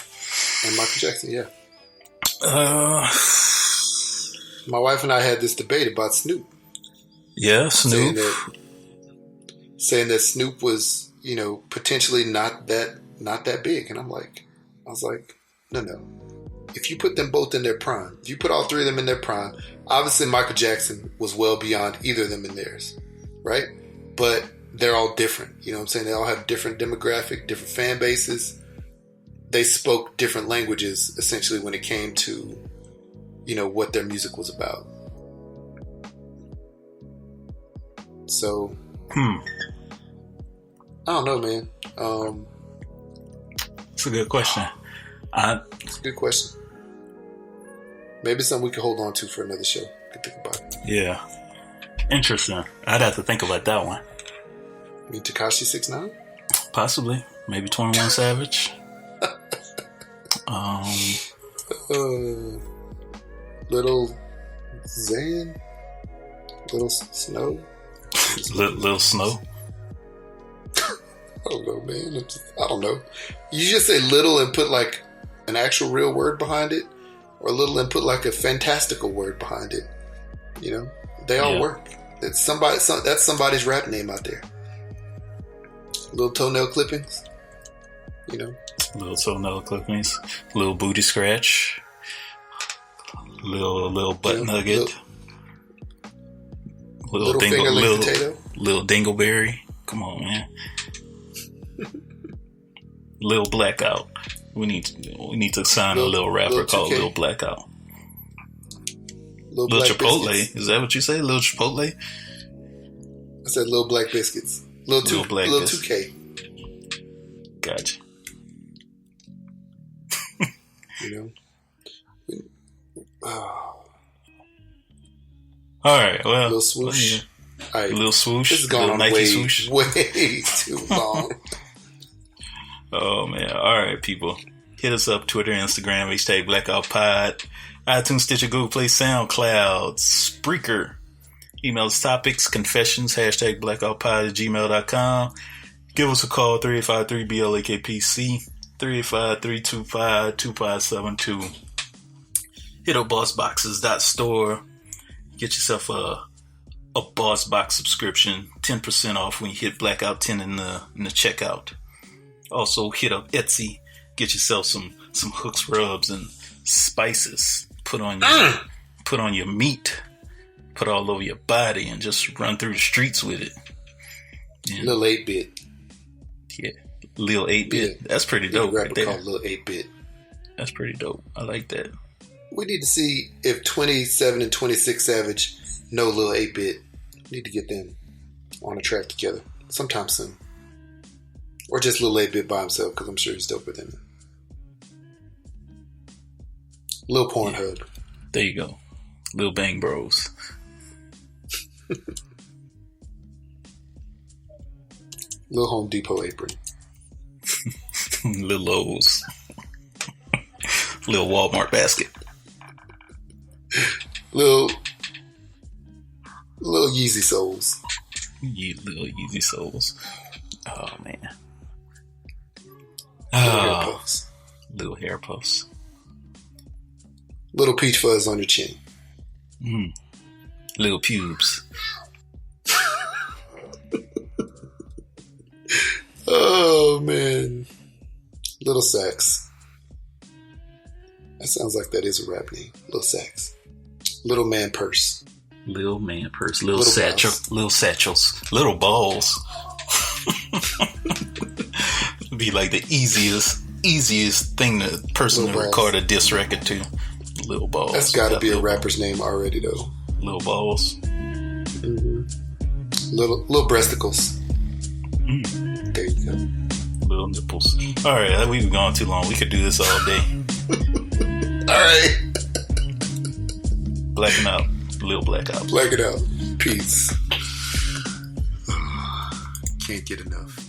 And Michael Jackson, yeah. My wife and I had this debate about Snoop. Yeah, Snoop. Saying that Snoop was, potentially not that big. And I was like, no. If you put them both in their prime, if you put all three of them in their prime, obviously Michael Jackson was well beyond either of them in theirs, right? But they're all different. You know what I'm saying? They all have different demographic, different fan bases. They spoke different languages, essentially, when it came to, what their music was about. So, I don't know, man. It's a good question. It's a good question. Maybe something we could hold on to for another show. Could think about it. Yeah. Interesting. I'd have to think about that one. You mean Tekashi 6ix9ine? Possibly. Maybe 21 Savage. Little Zan? Little Snow? Little Snow? I don't know, man. I don't know. You just say little and put like an actual real word behind it, or little and put like a fantastical word behind it. They all work. It's that's somebody's rap name out there. Little toenail clippings. Little toenail clippings. Little booty scratch. Little butt nugget. Little finger lick potato. Little dingleberry. Come on, man. Lil Blackout. We need to sign a little rapper called Lil Blackout. Lil Chipotle. Biscuits. Is that what you say? Lil Chipotle? I said Lil Black Biscuits. Lil 2K. Gotcha. All right. Well, Lil Swoosh. All right. Lil Swoosh. This has gone on Nike swoosh. way too long. Oh man! All right, people, hit us up Twitter, Instagram, #BlackoutPod, iTunes, Stitcher, Google Play, SoundCloud, Spreaker. Email us topics, confessions, #BlackoutPod@gmail.com. Give us a call 385-3-BLAKPC 385-325-2572. Hit up bossboxes.store. Get yourself a Boss Box subscription, 10% off when you hit Blackout 10 in the checkout. Also hit up Etsy, get yourself some hooks, rubs, and spices. Put on your meat, put all over your body, and just run through the streets with it. Yeah. Little 8-bit. Yeah, Lil 8-bit. Yeah. That's pretty dope. Rapper right there. Called Lil 8-bit. That's pretty dope. I like that. We need to see if 27 and 26 Savage know Lil 8-bit. Need to get them on a track together sometime soon. Or just Lil 8-bit by himself, because I'm sure he's doper than them. Lil Pornhub. There you go. Lil Bang Bros. Lil Home Depot apron. Lil Lowe's. Little Walmart basket. Little Yeezy soles. Little Yeezy soles. Oh man. Little hair puffs. Little hair puffs. Little peach fuzz on your chin. Little pubes. Oh man. Little Sax. That sounds like that is a rap name. Little Sax. Little man purse. Little man purse. Little satchel. Balls. Little satchels. Little balls. Be like the easiest thing the person to record a diss record to. Little balls. That's got to be a rapper's name already, though. Little balls. Mm-hmm. Little breasticles. There you go. Little nipples. All right, we've gone too long. We could do this all day. All right. Blacking out. Little blackout. Black it out. Peace. Can't get enough.